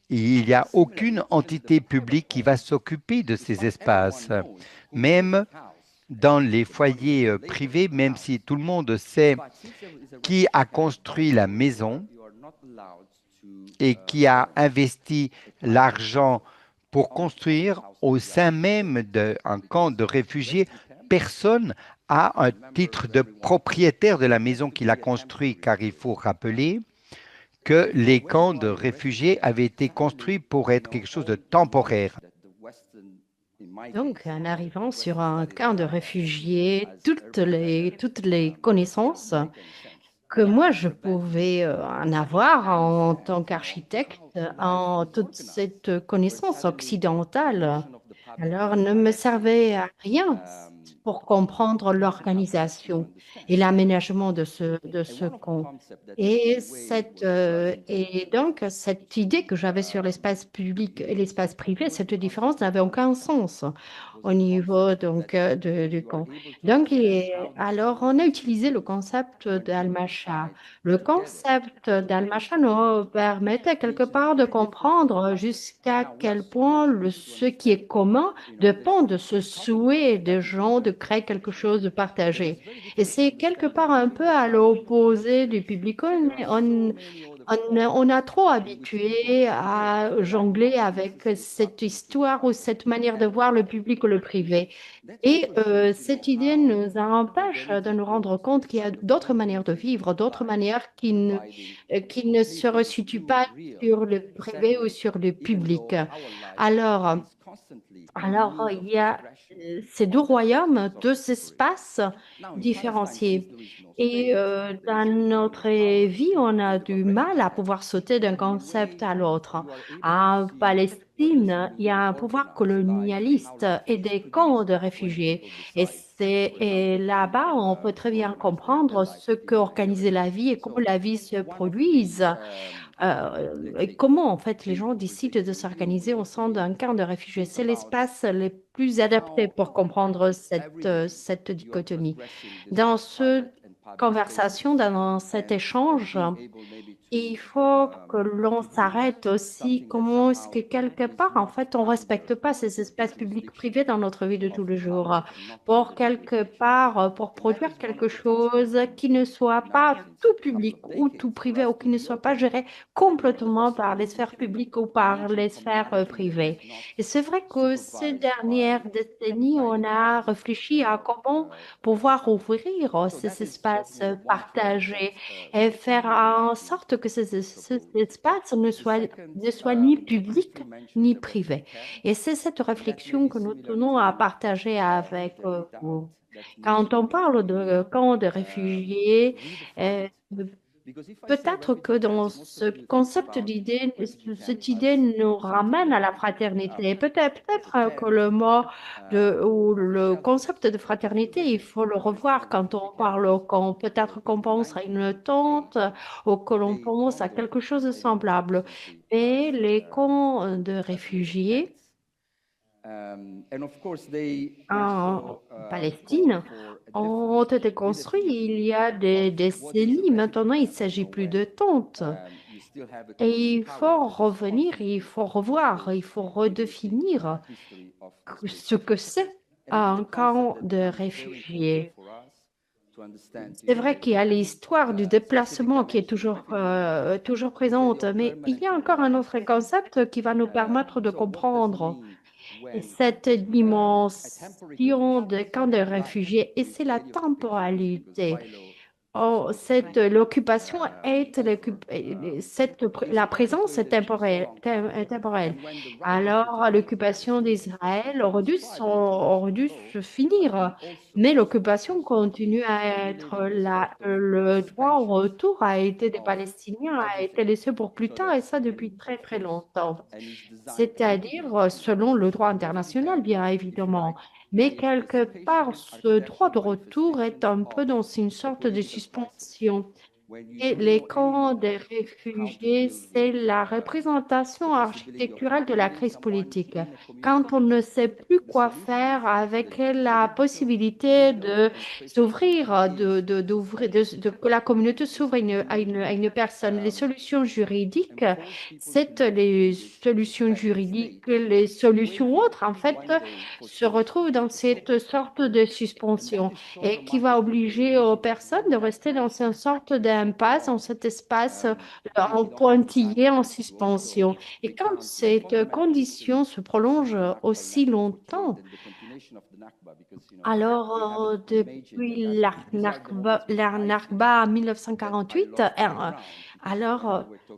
Speaker 2: Il n'y a aucune entité publique qui va s'occuper de ces espaces. Même dans les foyers privés, même si tout le monde sait qui a construit la maison et qui a investi l'argent pour construire au sein même d'un camp de réfugiés, personne a un titre de propriétaire de la maison qu'il a construite, car il faut rappeler que les camps de réfugiés avaient été construits pour être quelque chose de temporaire.
Speaker 4: Donc, en arrivant sur un camp de réfugiés, toutes les connaissances que moi je pouvais en avoir en tant qu'architecte, en toute cette connaissance occidentale, alors ne me servait à rien pour comprendre l'organisation et l'aménagement de ce camp. Et donc, cette idée que j'avais sur l'espace public et l'espace privé, cette différence n'avait aucun sens au niveau donc, du camp. Donc, alors, on a utilisé le concept d'Al-Masha. Le concept d'Al-Masha nous permettait quelque part de comprendre jusqu'à quel point ce qui est commun dépend de ce souhait des gens de créer quelque chose de partagé. Et c'est quelque part un peu à l'opposé du public. On a trop habitué à jongler avec cette histoire ou cette manière de voir le public ou le privé. Et cette idée nous empêche de nous rendre compte qu'il y a d'autres manières de vivre, d'autres manières qui ne se resituent pas sur le privé ou sur le public. Alors, il y a ces deux royaumes, deux espaces différenciés. Et dans notre vie, on a du mal à pouvoir sauter d'un concept à l'autre. En Palestine, il y a un pouvoir colonialiste et des camps de réfugiés. Et là-bas, on peut très bien comprendre ce que organiser la vie et comment la vie se produise. Et comment, en fait, les gens décident de s'organiser au sein d'un camp de réfugiés. C'est l'espace le plus adapté pour comprendre cette dichotomie. Dans cette conversation, dans cet échange, il faut que l'on s'arrête aussi. Comment est-ce que quelque part, en fait, on ne respecte pas ces espaces publics-privés dans notre vie de tous les jours pour quelque part, pour produire quelque chose qui ne soit pas tout public ou tout privé ou qui ne soit pas géré complètement par les sphères publiques ou par les sphères privées. Et c'est vrai que ces dernières décennies, on a réfléchi à comment pouvoir ouvrir ces espaces partagés et faire en sorte que ces espaces ne soient ni publics ni privés. Et c'est cette réflexion que nous tenons à partager avec vous. Quand on parle de camps de réfugiés, euh, peut-être que dans ce concept d'idée, cette idée nous ramène à la fraternité. Peut-être que le mot ou le concept de fraternité, il faut le revoir quand on parle au camp. Peut-être qu'on pense à une tente ou que l'on pense à quelque chose de semblable. Mais les camps de réfugiés en Palestine ont été construits il y a des décennies. Maintenant, il ne s'agit plus de tentes. Et il faut revenir, il faut revoir, il faut redéfinir ce que c'est un camp de réfugiés. C'est vrai qu'il y a l'histoire du déplacement qui est toujours présente, mais il y a encore un autre concept qui va nous permettre de comprendre cette dimension de camp de réfugiés, et c'est la temporalité. l'occupation la présence est temporelle. Alors, l'occupation d'Israël aurait dû se finir, mais l'occupation continue à être là. Le droit au retour a été des Palestiniens a été laissé pour plus tard, et ça depuis très très longtemps. C'est-à-dire selon le droit international, bien évidemment. Mais quelque part, ce droit de retour est un peu dans une sorte de suspension. Et les camps des réfugiés, c'est la représentation architecturale de la crise politique. Quand on ne sait plus quoi faire avec la possibilité de s'ouvrir, que la communauté s'ouvre à une personne, les solutions juridiques, c'est les solutions juridiques, les solutions autres, en fait, se retrouvent dans cette sorte de suspension et qui va obliger aux personnes de rester dans une sorte d'impasse, dans cet espace en pointillé, en suspension. Et quand cette condition se prolonge aussi longtemps, alors depuis la Nakba en 1948,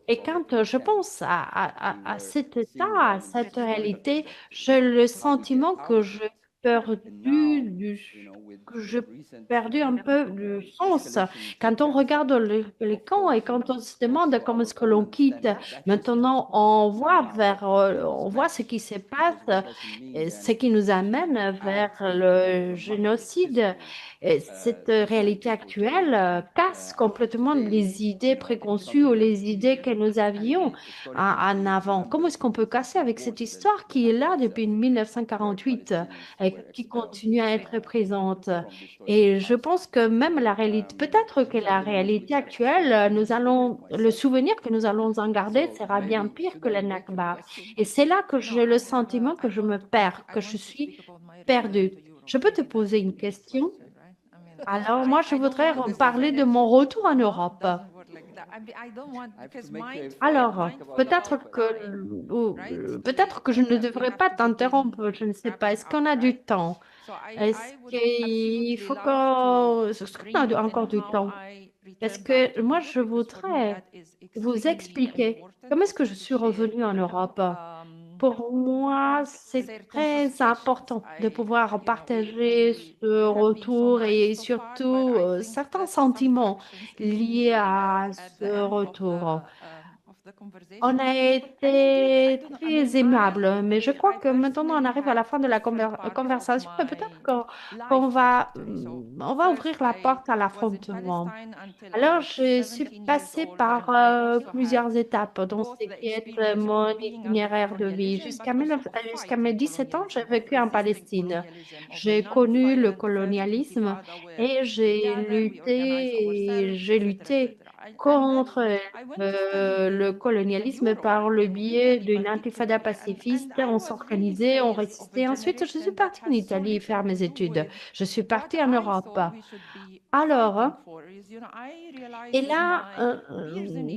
Speaker 4: et quand je pense à cet état, à cette réalité, j'ai le sentiment perdu que j'ai perdu un peu du sens. Quand on regarde les camps et quand on se demande comment est-ce que l'on quitte, maintenant on voit ce qui se passe, et ce qui nous amène vers le génocide. Et cette réalité actuelle casse complètement les idées préconçues ou les idées que nous avions en avant. Comment est-ce qu'on peut casser avec cette histoire qui est là depuis 1948 et qui continue à être présente? Et je pense que même la réalité, peut-être que la réalité actuelle, le souvenir que nous allons en garder sera bien pire que la Nakba. Et c'est là que j'ai le sentiment que je me perds, que je suis perdue. Je peux te poser une question? Alors, moi, je voudrais parler de mon retour en Europe. Alors, peut-être que je ne devrais pas t'interrompre, je ne sais pas. Est-ce qu'on a du temps? Est-ce qu'il faut est-ce qu'on a encore du temps? Parce que moi, je voudrais vous expliquer comment est-ce que je suis revenue en Europe. Pour moi, c'est très important de pouvoir partager ce retour et surtout certains sentiments liés à ce retour. On a été très aimable, mais je crois que maintenant on arrive à la fin de la conversation et peut-être on va ouvrir la porte à l'affrontement. Alors, je suis passée par plusieurs étapes dans ce qui est mon itinéraire de vie. Jusqu'à mes 17 ans, j'ai vécu en Palestine. J'ai connu le colonialisme et j'ai lutté contre le colonialisme par le biais d'une intifada pacifiste. On s'organisait, on résistait. Ensuite, je suis partie en Italie faire mes études. Je suis partie en Europe. Alors, et là,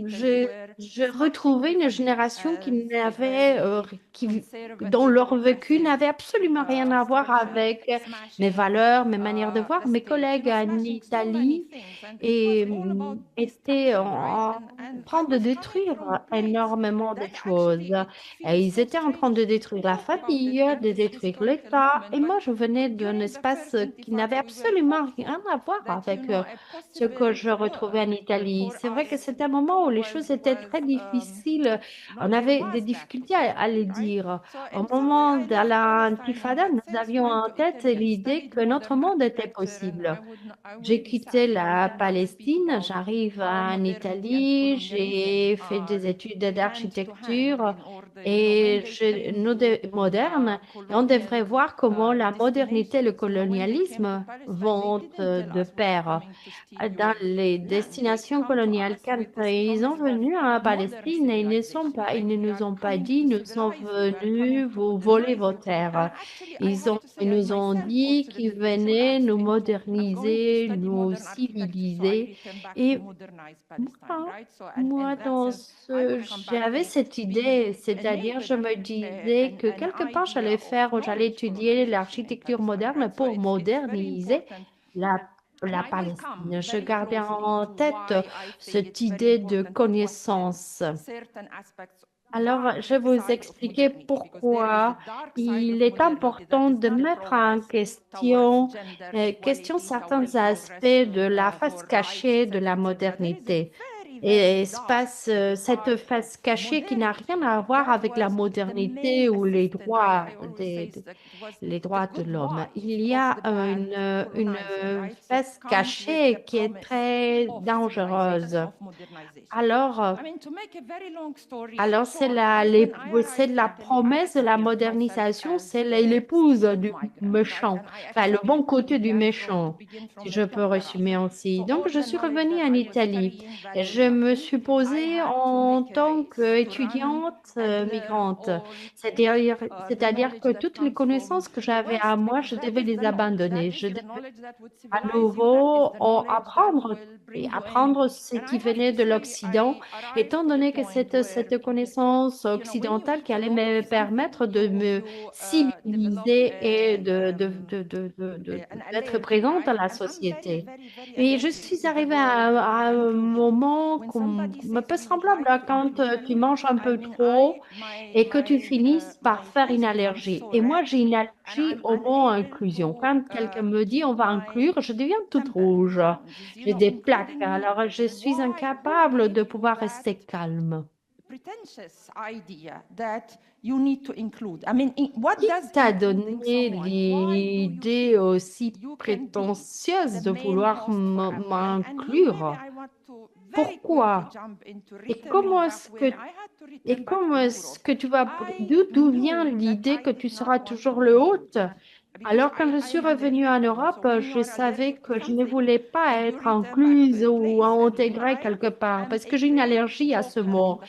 Speaker 4: j'ai retrouvé une génération dont leur vécu n'avait absolument rien à voir avec mes valeurs, mes manières de voir. Mes collègues en Italie étaient en train de détruire énormément de choses. Et ils étaient en train de détruire la famille, de détruire l'État. Et moi, je venais d'un espace qui n'avait absolument rien à voir avec ce que je retrouvais en Italie. C'est vrai que c'était un moment où les choses étaient très difficiles. On avait des difficultés à les dire. Au moment de l'intifada, nous avions en tête l'idée que notre monde était possible. J'ai quitté la Palestine, j'arrive en Italie, j'ai fait des études d'architecture moderne. Et on devrait voir comment la modernité et le colonialisme vont de pair dans les destinations coloniales. Quand ils sont venus en Palestine, ils ne nous ont pas dit, nous sommes venus vous voler vos terres. Ils nous ont dit qu'ils venaient nous moderniser, nous civiliser. Et moi, j'avais cette idée, c'est-à-dire, je me disais que quelque part, j'allais étudier l'architecture moderne pour moderniser la la Palestine. Je gardais en tête cette idée de connaissance. Alors, je vais vous expliquer pourquoi il est important de mettre en question certains aspects de la face cachée de la modernité. Et cette face cachée qui n'a rien à voir avec la modernité ou les droits de l'homme. Il y a une face cachée qui est très dangereuse. Alors, c'est la promesse de la modernisation, c'est l'épouse du méchant, enfin le bon côté du méchant, si je peux résumer ainsi. Donc, je suis revenue en Italie. Et je me suis posée en tant qu'étudiante migrante. C'est-à-dire que toutes les connaissances que j'avais à moi, je devais les abandonner. Je devais à nouveau apprendre et apprendre ce qui venait de l'Occident, étant donné que c'est cette connaissance occidentale qui allait me permettre de me civiliser et d'être présente dans la société. Et je suis arrivée à un moment un peu semblable à quand tu manges un peu trop et que tu finisses par faire une allergie. Et moi, j'ai une allergie au mot inclusion. Quand quelqu'un me dit on va inclure, je deviens toute rouge. J'ai des plaques. Alors, je suis incapable de pouvoir rester calme. Qui t'a donné l'idée aussi prétentieuse de vouloir m'inclure? Pourquoi? Et comment est-ce que tu vas, d'où vient l'idée que tu seras toujours le hôte? Alors, quand je suis revenue en Europe, je savais que je ne voulais pas être incluse ou intégrée quelque part parce que j'ai une allergie à ce mot.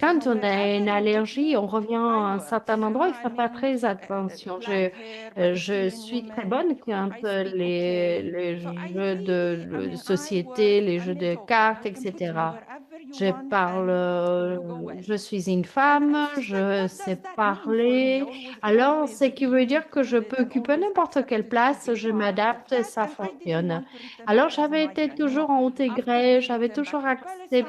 Speaker 4: Quand on a une allergie, on revient à un certain endroit, il faut faire très attention. Je suis très bonne quand les jeux de société, les jeux de cartes, etc. Je suis une femme, je sais parler. Alors, ce qui veut dire que je peux occuper n'importe quelle place, je m'adapte et ça fonctionne. Alors, j'avais été toujours intégrée, j'avais toujours accepté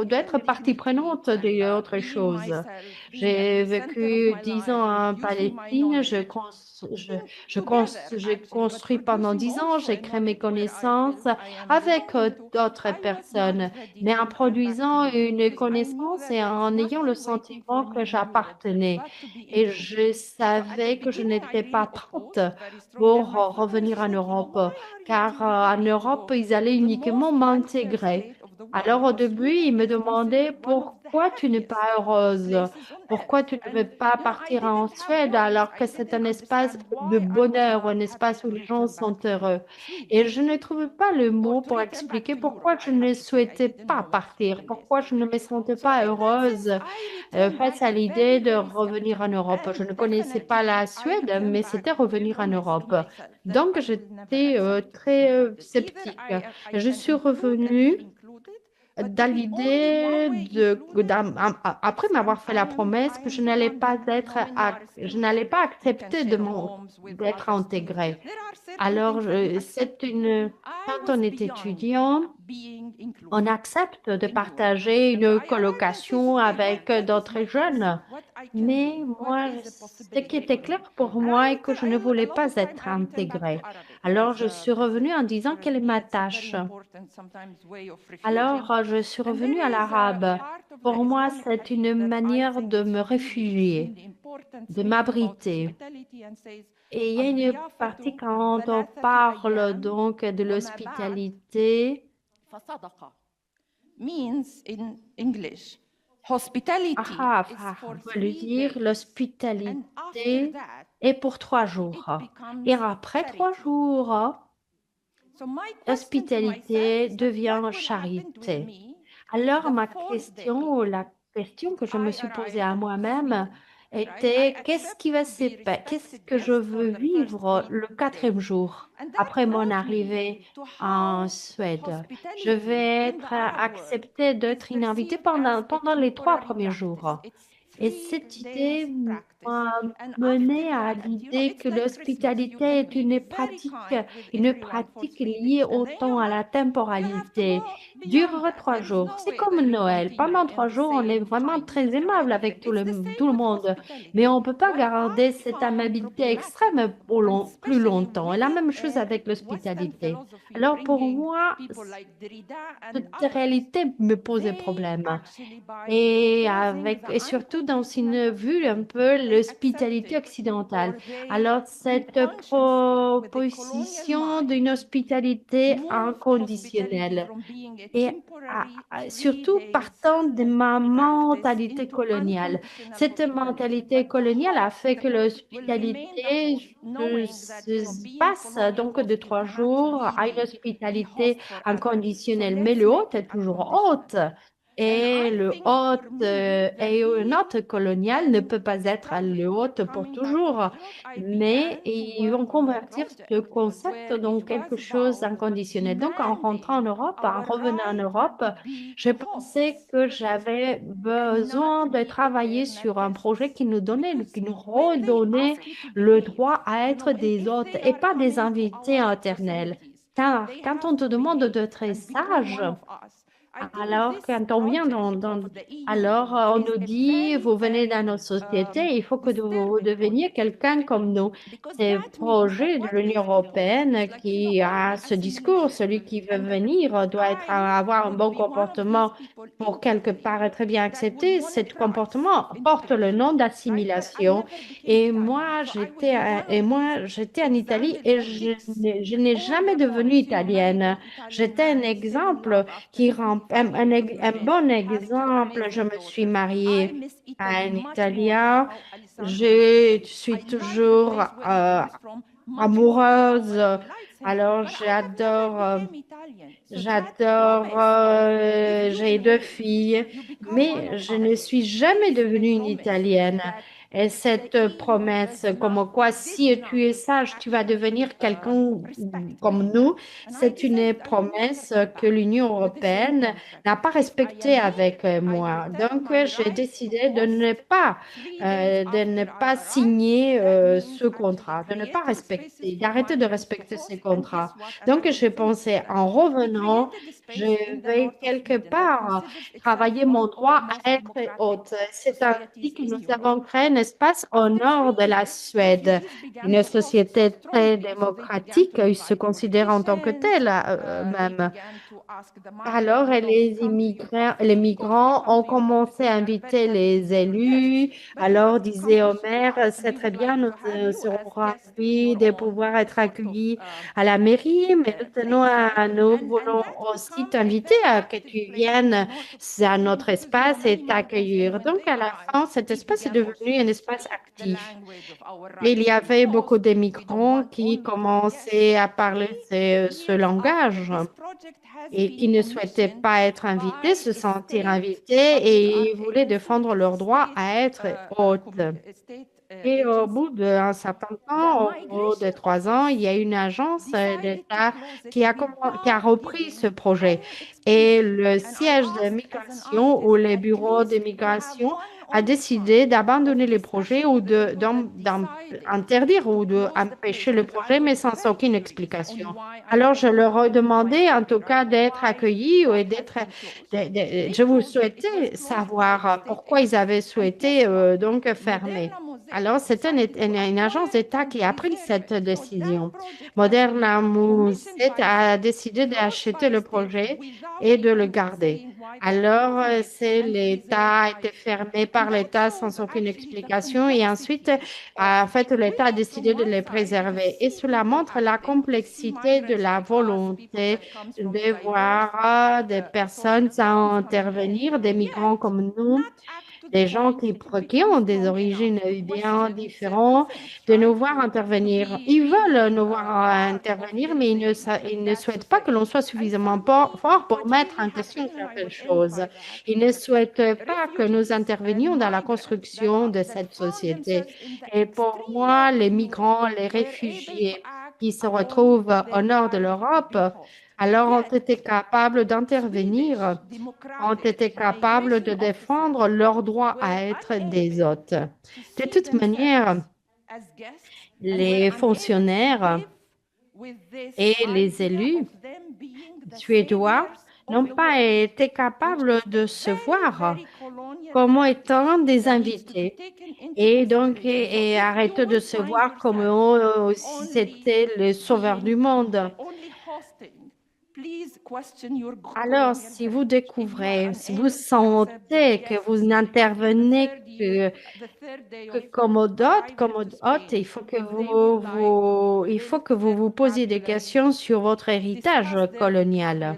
Speaker 4: d'être partie prenante d'autres choses. J'ai vécu 10 ans en Palestine, j'ai construit pendant 10 ans, j'ai créé mes connaissances avec d'autres personnes, mais en produisant une connaissance et en ayant le sentiment que j'appartenais. Et je savais que je n'étais pas prête pour revenir en Europe, car en Europe, ils allaient uniquement m'intégrer. Alors au début, ils me demandaient pourquoi tu n'es pas heureuse, pourquoi tu ne veux pas partir en Suède alors que c'est un espace de bonheur, un espace où les gens sont heureux. Et je ne trouvais pas le mot pour expliquer pourquoi je ne souhaitais pas partir, pourquoi je ne me sentais pas heureuse face à l'idée de revenir en Europe. Je ne connaissais pas la Suède, mais c'était revenir en Europe. Donc, j'étais très sceptique. Je suis revenue dans l'idée après m'avoir fait la promesse que je n'allais pas accepter d'être intégrée. Alors, quand on est étudiant, on accepte de partager une colocation avec d'autres jeunes. Mais moi, ce qui était clair pour moi est que je ne voulais pas être intégrée. Alors, je suis revenue en disant quelle est ma tâche. Alors, je suis revenue à l'arabe. Pour moi, c'est une manière de me réfugier, de m'abriter. Et il y a une partie quand on parle donc de l'hospitalité. Veut dire l'hospitalité est pour 3 jours. Et après 3 jours, l'hospitalité devient charité. Alors, la question que je me suis posée à moi-même était qu'est-ce que je veux vivre le 4e jour après mon arrivée en Suède? Je vais être acceptée d'être une invitée pendant les 3 premiers jours. Et cette idée m'a mené à l'idée que l'hospitalité est une pratique liée au temps, à la temporalité. Dure 3 jours. C'est comme Noël. Pendant 3 jours, on est vraiment très aimable avec tout le monde, mais on ne peut pas garder cette amabilité extrême plus longtemps. Et la même chose avec l'hospitalité. Alors pour moi, cette réalité me posait problème. Et surtout dans une vue un peu l'hospitalité occidentale. Alors, cette proposition d'une hospitalité inconditionnelle et surtout partant de ma mentalité coloniale. Cette mentalité coloniale a fait que l'hospitalité se passe donc de 3 jours à une hospitalité inconditionnelle, mais le hôte est toujours hôte. Et le hôte et un hôte colonial ne peut pas être le hôte pour toujours, mais ils vont convertir ce concept dans quelque chose d'inconditionnel. Donc, en rentrant en Europe, en revenant en Europe, je pensais que j'avais besoin de travailler sur un projet qui nous redonnait le droit à être des hôtes et pas des invités éternels. Car quand on te demande d'être sage, alors, quand on vient alors on nous dit, vous venez dans notre société, il faut que vous deveniez quelqu'un comme nous. C'est le projet de l'Union européenne qui a ce discours, celui qui veut venir doit avoir un bon comportement pour quelque part être bien accepté. Ce comportement porte le nom d'assimilation. Et moi, j'étais en Italie et je n'ai jamais devenu italienne. J'étais un exemple qui rend un bon exemple. Je me suis mariée à un Italien. Je suis toujours amoureuse. Alors, j'ai 2 filles, mais je ne suis jamais devenue une Italienne. Et cette promesse, comme quoi, si tu es sage, tu vas devenir quelqu'un comme nous, c'est une promesse que l'Union européenne n'a pas respectée avec moi. Donc, j'ai décidé de ne pas signer ce contrat, de ne pas respecter, d'arrêter de respecter ces contrats. Donc, je pensais, en revenant, je vais quelque part travailler mon droit à être hôte. C'est ainsi que nous avons créé un espace au nord de la Suède, une société très démocratique, ils se considèrent en tant que telle même. Alors, les migrants ont commencé à inviter les élus. Alors, disait au maire, c'est très bien, nous serons ravis de pouvoir être accueillis à la mairie, mais nous voulons aussi t'inviter à que tu viennes à notre espace et t'accueillir. Donc, à la fin, cet espace est devenu un espace actif. Il y avait beaucoup de migrants qui commençaient à parler ce langage et qui ne souhaitaient pas être invités, se sentir invités et ils voulaient défendre leur droit à être hôtes. Et au bout d'un certain temps, au bout de 3 ans, il y a une agence d'État qui a repris ce projet. Et le siège de migration ou les bureaux de migration a décidé d'abandonner le projet ou d'interdire ou d'empêcher le projet, mais sans aucune explication. Alors, je leur ai demandé, en tout cas, d'être accueillis ou je vous souhaitais savoir pourquoi ils avaient souhaité donc fermer. Alors, c'est une agence d'État qui a pris cette décision. Moderna Muset a décidé d'acheter le projet et de le garder. Alors, l'État a été fermé par l'État sans aucune explication et ensuite, en fait, l'État a décidé de les préserver. Et cela montre la complexité de la volonté de voir des personnes intervenir, des migrants comme nous, des gens qui ont des origines bien différentes, de nous voir intervenir. Ils veulent nous voir intervenir, mais ils ne souhaitent pas que l'on soit suffisamment fort pour mettre en question certaines choses. Ils ne souhaitent pas que nous intervenions dans la construction de cette société. Et pour moi, les migrants, les réfugiés qui se retrouvent au nord de l'Europe, alors ont été capables d'intervenir, ont été capables de défendre leur droit à être des hôtes. De toute manière, les fonctionnaires et les élus suédois n'ont pas été capables de se voir comme étant des invités et donc arrêter de se voir comme si c'était les sauveurs du monde. Alors, si vous découvrez, si vous sentez que vous n'intervenez que comme hôte, il faut que vous vous posiez des questions sur votre héritage colonial.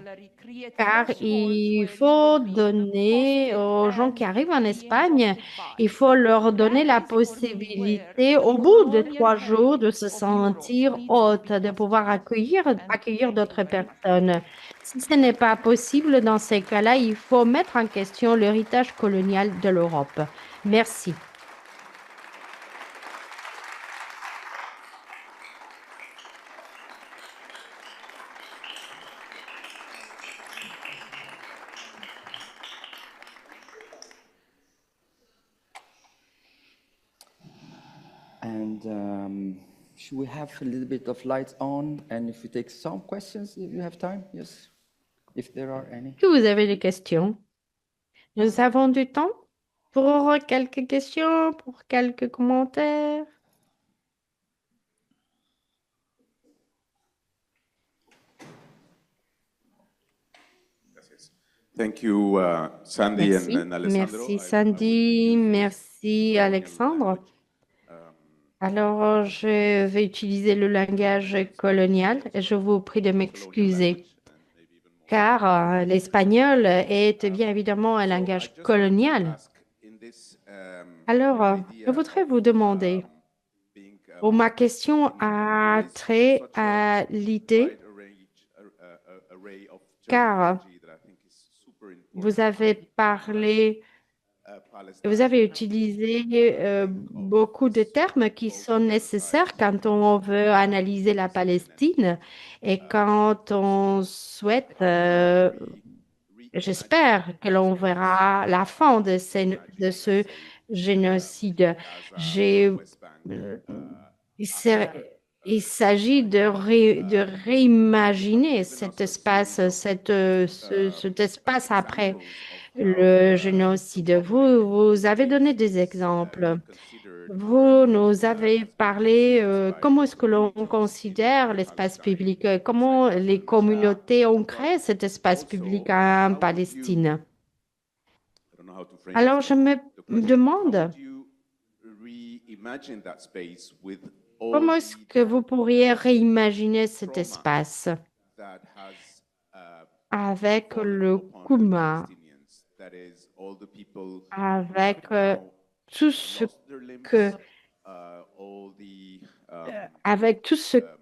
Speaker 4: Car il faut donner aux gens qui arrivent en Espagne, il faut leur donner la possibilité, au bout de 3 jours, de se sentir hôte, de pouvoir accueillir d'autres personnes. Si ce n'est pas possible, dans ces cas-là, il faut mettre en question l'héritage colonial de l'Europe. Merci.
Speaker 5: And should we have a little bit of lights on? And if we take some questions, if you have time, yes, if there are any.
Speaker 4: Est-ce que vous avez des questions? Nous avons du temps pour quelques questions, pour quelques commentaires.
Speaker 6: Thank you, Sandy
Speaker 4: Merci.
Speaker 6: and Alessandro.
Speaker 4: Merci Sandy, merci Alexandre. Alors, je vais utiliser le langage colonial et je vous prie de m'excuser, car l'espagnol est bien évidemment un langage colonial. Alors, je voudrais vous demander, ma question a trait à l'idée, car vous avez parlé, vous avez utilisé beaucoup de termes qui sont nécessaires quand on veut analyser la Palestine et quand on souhaite, j'espère que l'on verra la fin de ce génocide. Il s'agit de réimaginer cet espace, cet espace après le génocide. Vous avez donné des exemples. Vous nous avez parlé comment est-ce que l'on considère l'espace public, comment les communautés ont créé cet espace public en Palestine. Alors, je me demande, comment est-ce que vous pourriez réimaginer cet espace avec le Kuma, avec tout ce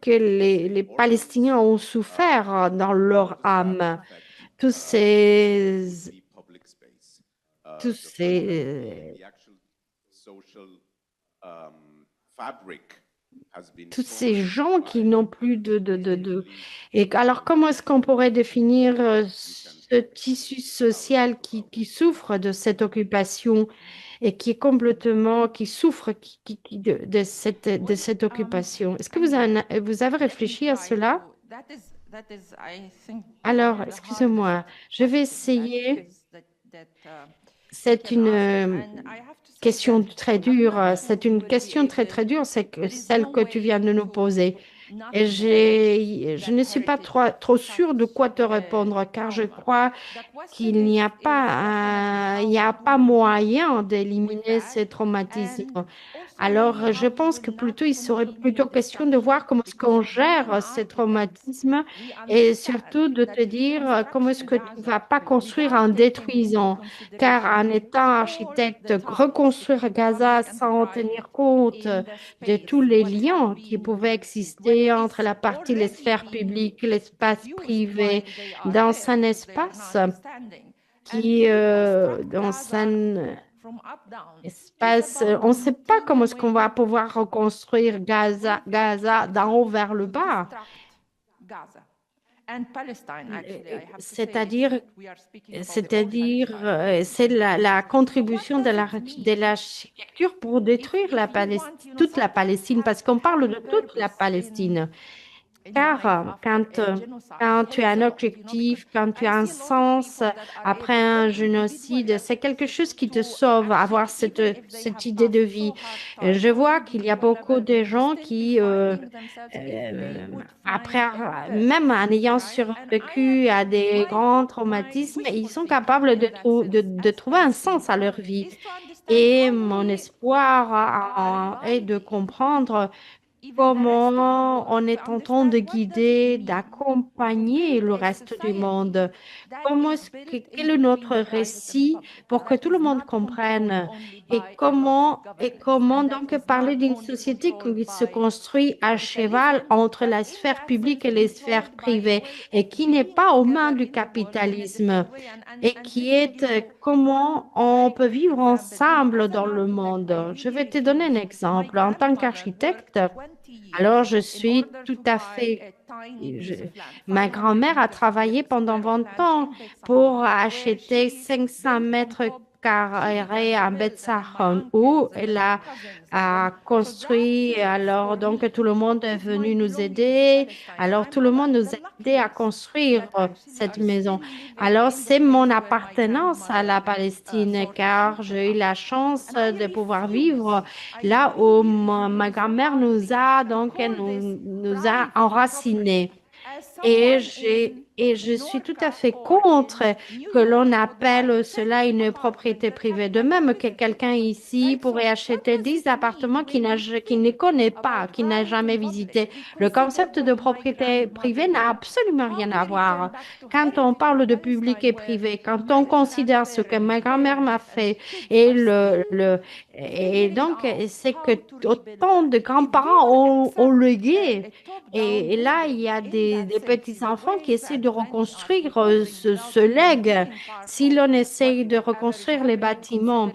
Speaker 4: que les Palestiniens ont souffert dans leur âme, tous ces gens qui n'ont plus de... Et alors, comment est-ce qu'on pourrait définir ce tissu social qui souffre de cette occupation et qui est complètement, qui souffre de cette occupation? Est-ce que vous avez réfléchi à cela? Alors, excusez-moi, je vais essayer. C'est une question très dure. C'est une question très, très dure, c'est celle que tu viens de nous poser. Et je ne suis pas trop sûre de quoi te répondre, car je crois qu'il n'y a pas moyen d'éliminer ces traumatismes. Alors, je pense que plutôt, il serait plutôt question de voir comment est-ce qu'on gère ces traumatismes et surtout de te dire comment est-ce que tu ne vas pas construire en détruisant. Car en étant architecte, reconstruire Gaza sans tenir compte de tous les liens qui pouvaient exister entre la partie, les sphères publiques, l'espace privé, dans un espace qui, dans un espace, on ne sait pas comment est-ce qu'on va pouvoir reconstruire Gaza d'en haut vers le bas. c'est-à-dire, c'est la contribution de l'architecture pour détruire toute la Palestine, parce qu'on parle de toute la Palestine. Car quand tu as un objectif, quand tu as un sens après un génocide, c'est quelque chose qui te sauve, avoir cette idée de vie. Je vois qu'il y a beaucoup de gens qui, après, même en ayant survécu à des grands traumatismes, ils sont capables de trouver un sens à leur vie. Et mon espoir est de comprendre comment on est en train de guider, d'accompagner le reste du monde. Quel est notre récit pour que tout le monde comprenne et comment donc parler d'une société qui se construit à cheval entre la sphère publique et les sphères privées et qui n'est pas aux mains du capitalisme et qui est comment on peut vivre ensemble dans le monde. Je vais te donner un exemple. En tant qu'architecte, alors je suis tout à fait... je- Ma grand-mère a travaillé pendant 20 ans pour acheter 500 mètres carrés à Betsahon où elle a construit. Alors, donc, tout le monde est venu nous aider. Alors, tout le monde nous a aidé à construire cette maison. Alors, c'est mon appartenance à la Palestine car j'ai eu la chance de pouvoir vivre là où ma grand-mère nous a enracinés. Et je suis tout à fait contre que l'on appelle cela une propriété privée. De même que quelqu'un ici pourrait acheter 10 appartements qu'il ne connaît pas, qu'il n'a jamais visité. Le concept de propriété privée n'a absolument rien à voir. Quand on parle de public et privé, quand on considère ce que ma grand-mère m'a fait et donc c'est que autant de grands-parents ont légué et là, il y a des petits-enfants qui essaient de reconstruire ce legs. Si l'on essaye de reconstruire les bâtiments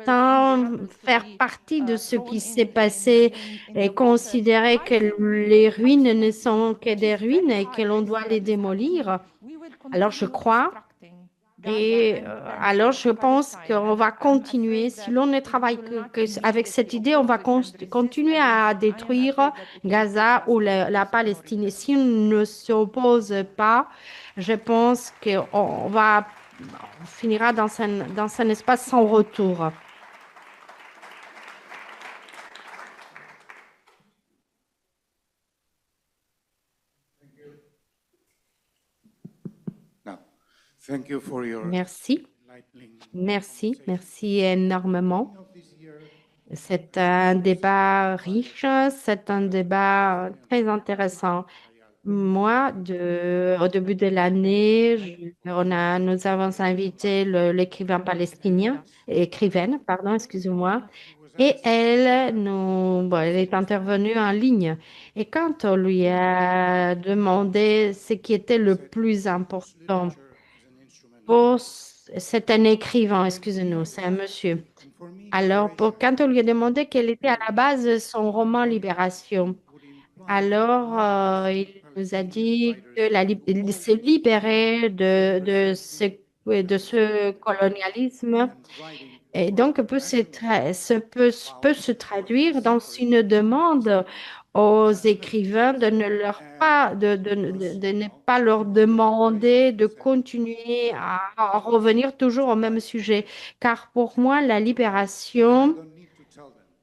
Speaker 4: sans faire partie de ce qui s'est passé et considérer que les ruines ne sont que des ruines et que l'on doit les démolir, alors je crois alors, je pense qu'on va continuer, si l'on ne travaille avec cette idée, on va continuer à détruire Gaza ou la Palestine. Et si on ne s'oppose pas, je pense on finira dans un espace sans retour.
Speaker 6: Now, thank you for your
Speaker 4: Merci,
Speaker 6: enlightening
Speaker 4: merci énormément. C'est un débat riche, c'est un débat très intéressant. Moi, au début de l'année, nous avons invité l'écrivain palestinien, écrivaine, pardon, excusez-moi, et elle est intervenue en ligne. Et quand on lui a demandé ce qui était le plus important c'est un écrivain, excusez-nous, c'est un monsieur. Alors, quand on lui a demandé quel était à la base son roman Libération, alors il nous a dit il s'est libéré de ce colonialisme et donc peut se traduire dans une demande aux écrivains de ne pas leur demander de continuer à revenir toujours au même sujet. Car pour moi, la libération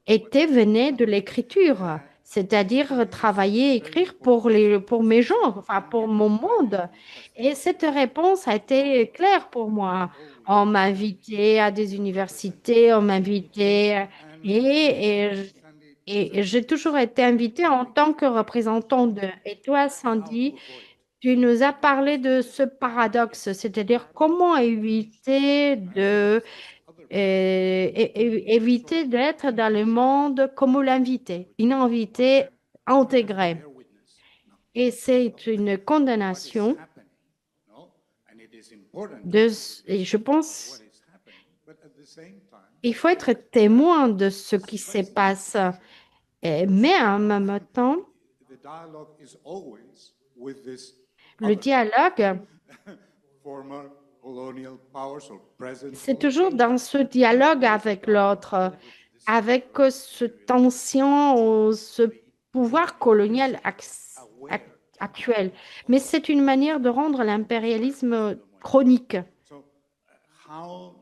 Speaker 4: venait de l'écriture, c'est-à-dire travailler, écrire pour mes gens, enfin pour mon monde. Et cette réponse a été claire pour moi. On m'a invité à des universités, on m'a invité et, et j'ai toujours été invitée en tant que représentante de. Et toi, Sandy, tu nous as parlé de ce paradoxe, c'est-à-dire comment éviter d'être dans le monde comme l'invité, une invitée intégrée. Et c'est une condamnation et je pense il faut être témoin de ce qui se passe, mais en même temps, Le dialogue,
Speaker 6: former colonial powers or present
Speaker 4: c'est toujours dans ce dialogue avec l'autre, avec ce tension, ce pouvoir colonial actuel. Mais c'est une manière de rendre l'impérialisme chronique.
Speaker 6: So, how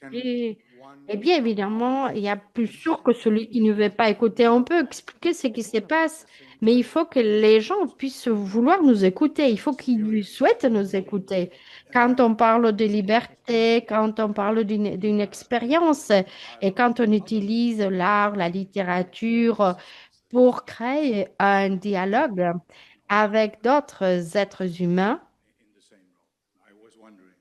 Speaker 6: can
Speaker 4: Et,
Speaker 6: one
Speaker 4: et bien évidemment, il y a plus sûr que celui qui ne veut pas écouter. On peut expliquer ce qui se passe, mais il faut que les gens puissent vouloir nous écouter. Il faut qu'ils souhaitent nous écouter. Quand on parle de liberté, quand on parle d'une expérience et quand on utilise l'art, la littérature pour créer un dialogue avec d'autres êtres humains,
Speaker 6: in the same role? I was wondering.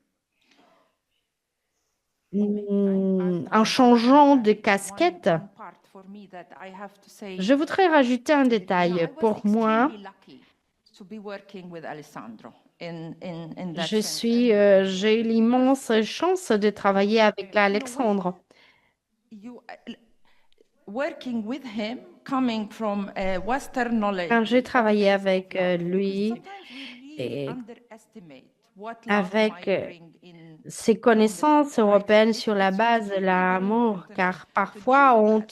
Speaker 4: en changeant de casquette, je voudrais rajouter un détail. Pour moi, j'ai eu l'immense chance de travailler avec Alexandre. Quand j'ai travaillé avec lui et avec ses connaissances européennes sur la base de l'amour, car parfois on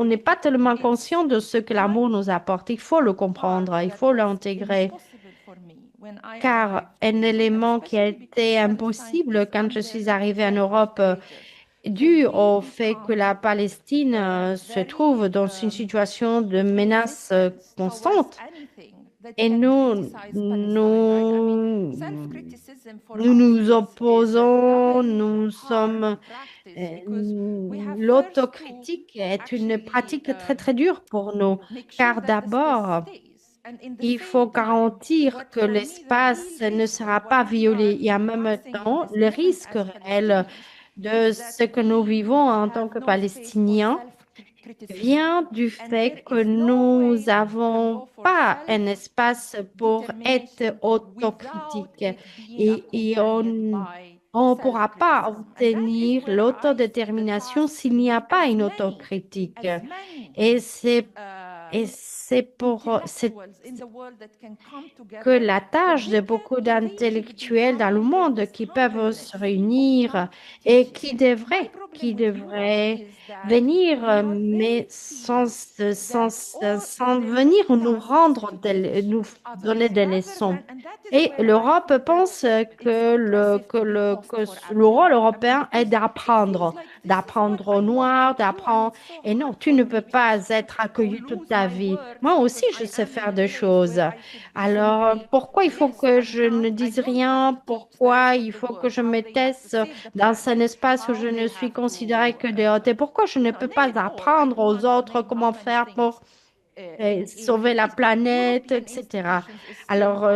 Speaker 4: n'est pas tellement conscient de ce que l'amour nous apporte. Il faut le comprendre, il faut l'intégrer. Car un élément qui a été impossible quand je suis arrivée en Europe, dû au fait que la Palestine se trouve dans une situation de menace constante. Et nous nous opposons, l'autocritique est une pratique très très dure pour nous, car d'abord, il faut garantir que l'espace ne sera pas violé et en même temps, le risque réel de ce que nous vivons en tant que Palestiniens vient du fait que nous n'avons pas un espace pour être autocritique et on ne pourra pas obtenir l'autodétermination s'il n'y a pas une autocritique. Et c'est que la tâche de beaucoup d'intellectuels dans le monde qui peuvent se réunir et qui devraient venir, mais sans venir nous donner des leçons. Et l'Europe pense que le rôle européen est d'apprendre aux Noirs, d'apprendre. Et non, tu ne peux pas être accueilli toute ta vie. Moi aussi, je sais faire des choses. Alors, pourquoi il faut que je ne dise rien? Pourquoi il faut que je me taise dans un espace où je ne suis considérée que de haute? Et pourquoi je ne peux pas apprendre aux autres comment faire pour sauver la planète, etc. Alors,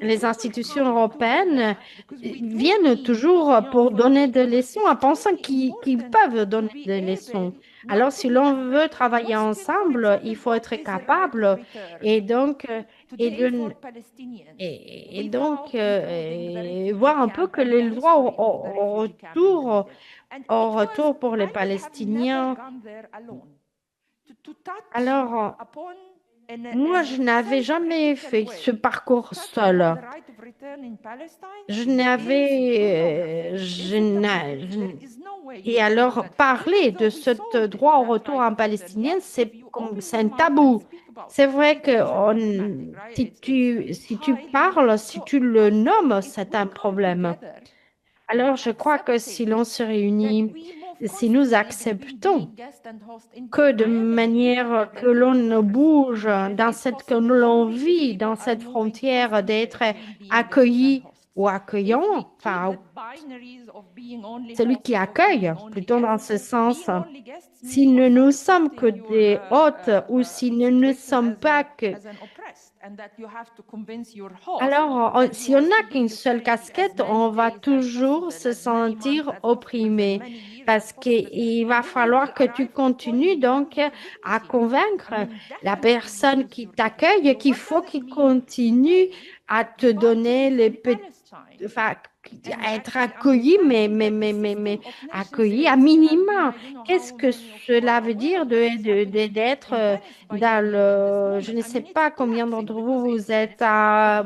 Speaker 4: les institutions européennes viennent toujours pour donner des leçons en pensant qu'ils peuvent donner des leçons. Alors, si l'on veut travailler ensemble, il faut être capable et donc, voir un peu que les droits au retour pour les Palestiniens. Alors, moi, je n'avais jamais fait ce parcours seul. Et alors, parler de ce droit au retour en palestinien, c'est un tabou. C'est vrai que si tu parles, si tu le nommes, c'est un problème. Alors, je crois que si l'on se réunit, si nous acceptons que de manière que l'on bouge que l'on vit dans cette frontière d'être accueilli ou accueillant, enfin, celui qui accueille, plutôt dans ce sens, si nous ne sommes que des hôtes ou si nous ne sommes pas que... Alors, si on n'a qu'une seule casquette, on va toujours se sentir opprimé parce qu'il va falloir que tu continues donc à convaincre la personne qui t'accueille qu'il faut qu'il continue à te donner les petits,
Speaker 3: Palestine.
Speaker 4: enfin,
Speaker 3: And
Speaker 4: à être
Speaker 3: actually,
Speaker 4: accueilli,
Speaker 3: I'm
Speaker 4: mais,
Speaker 3: thinking
Speaker 4: mais,
Speaker 3: that
Speaker 4: mais,
Speaker 3: the
Speaker 4: mais,
Speaker 3: system
Speaker 4: mais
Speaker 3: of nations
Speaker 4: accueilli
Speaker 3: that
Speaker 4: à
Speaker 3: we have been,
Speaker 4: minima.
Speaker 3: I don't know
Speaker 4: Qu'est-ce
Speaker 3: how
Speaker 4: que
Speaker 3: many of you
Speaker 4: cela
Speaker 3: are
Speaker 4: veut
Speaker 3: aware
Speaker 4: dire
Speaker 3: of what's happening
Speaker 4: d'être
Speaker 3: in Venice by
Speaker 4: dans
Speaker 3: the way at this
Speaker 4: le...
Speaker 3: moment.
Speaker 4: Je ne
Speaker 3: I
Speaker 4: sais
Speaker 3: mean,
Speaker 4: pas
Speaker 3: it's
Speaker 4: combien
Speaker 3: collapsing
Speaker 4: d'entre
Speaker 3: because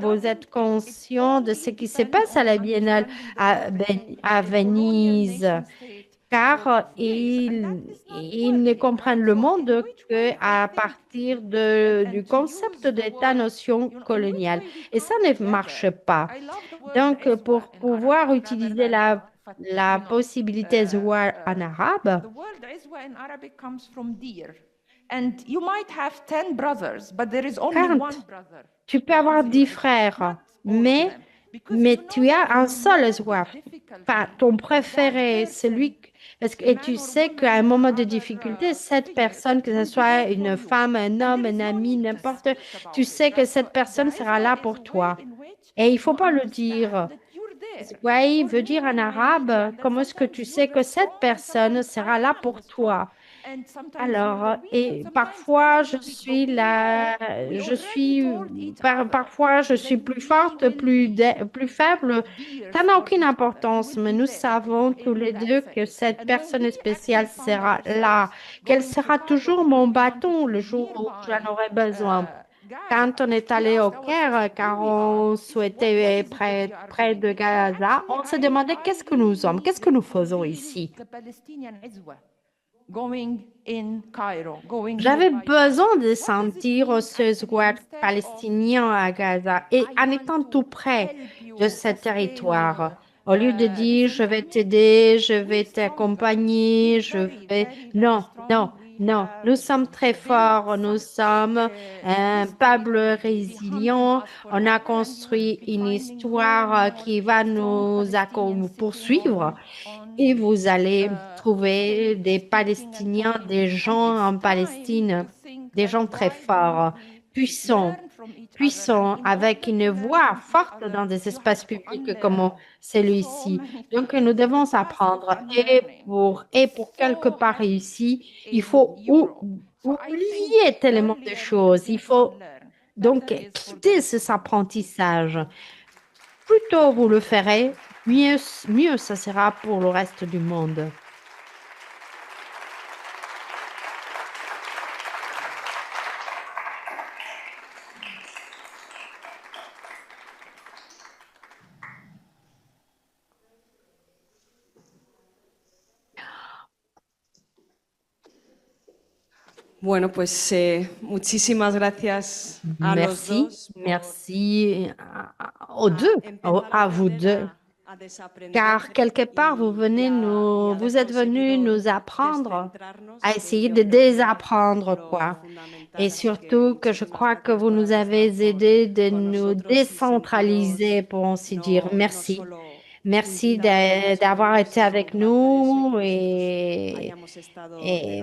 Speaker 4: vous vous êtes conscients de ce qui se passe à la Biennale à Venise, car ils ne comprennent le monde qu'à partir du concept d'État-nation colonial. Et ça ne marche pas. Donc, pour pouvoir utiliser la possibilité Zouar en arabe,
Speaker 3: The word Izwa in Arabic comes from deer. And you might have 10 brothers, but there is only
Speaker 4: quand
Speaker 3: one brother.
Speaker 4: tu peux avoir 10 frères, mais tu as un seul Zouar. Enfin, ton préféré, parce que, et tu sais qu'à un moment de difficulté, cette personne, que ce soit une femme, un homme, un ami, n'importe, tu sais que cette personne sera là pour toi. Et il ne faut pas le dire. Oui, veut dire en arabe, comment est-ce que tu sais que cette personne sera là pour toi? Alors, et parfois parfois je suis plus forte, plus faible. Ça n'a aucune importance, mais nous savons tous les deux que cette personne spéciale sera là, qu'elle sera toujours mon bâton le jour où j'en aurai besoin. Quand on est allé au Caire, car on souhaitait être près de Gaza, on se demandait qu'est-ce que nous sommes, qu'est-ce que nous faisons ici. J'avais besoin de sentir ce squat palestinien à Gaza et en étant tout près de ce territoire. Au lieu de dire je vais t'aider, je vais t'accompagner, je vais... Non, non, non. Nous sommes très forts, nous sommes un peuple résilient. On a construit une histoire qui va nous poursuivre. Et vous allez trouver des Palestiniens, des gens en Palestine, des gens très forts, puissants, puissants, avec une voix forte dans des espaces publics comme celui-ci. Donc, nous devons apprendre. Et pour quelque part réussir, il faut oublier tellement de choses. Il faut donc quitter cet apprentissage. Plus tôt vous le ferez, mieux ça sera pour le reste du monde.
Speaker 1: Bueno, pues muchísimas gracias a los
Speaker 4: Merci,
Speaker 1: dos por
Speaker 4: merci aux deux, à vous deux. Car quelque part, vous êtes venus nous apprendre à essayer de désapprendre quoi. Et surtout que je crois que vous nous avez aidés de nous décentraliser, pour ainsi dire. Merci. Merci d'avoir été avec nous et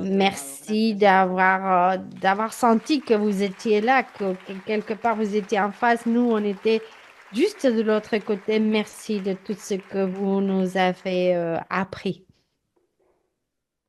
Speaker 4: merci d'avoir senti que vous étiez là, que quelque part vous étiez en face. Nous, on était juste de l'autre côté. Merci de tout ce que vous nous avez appris.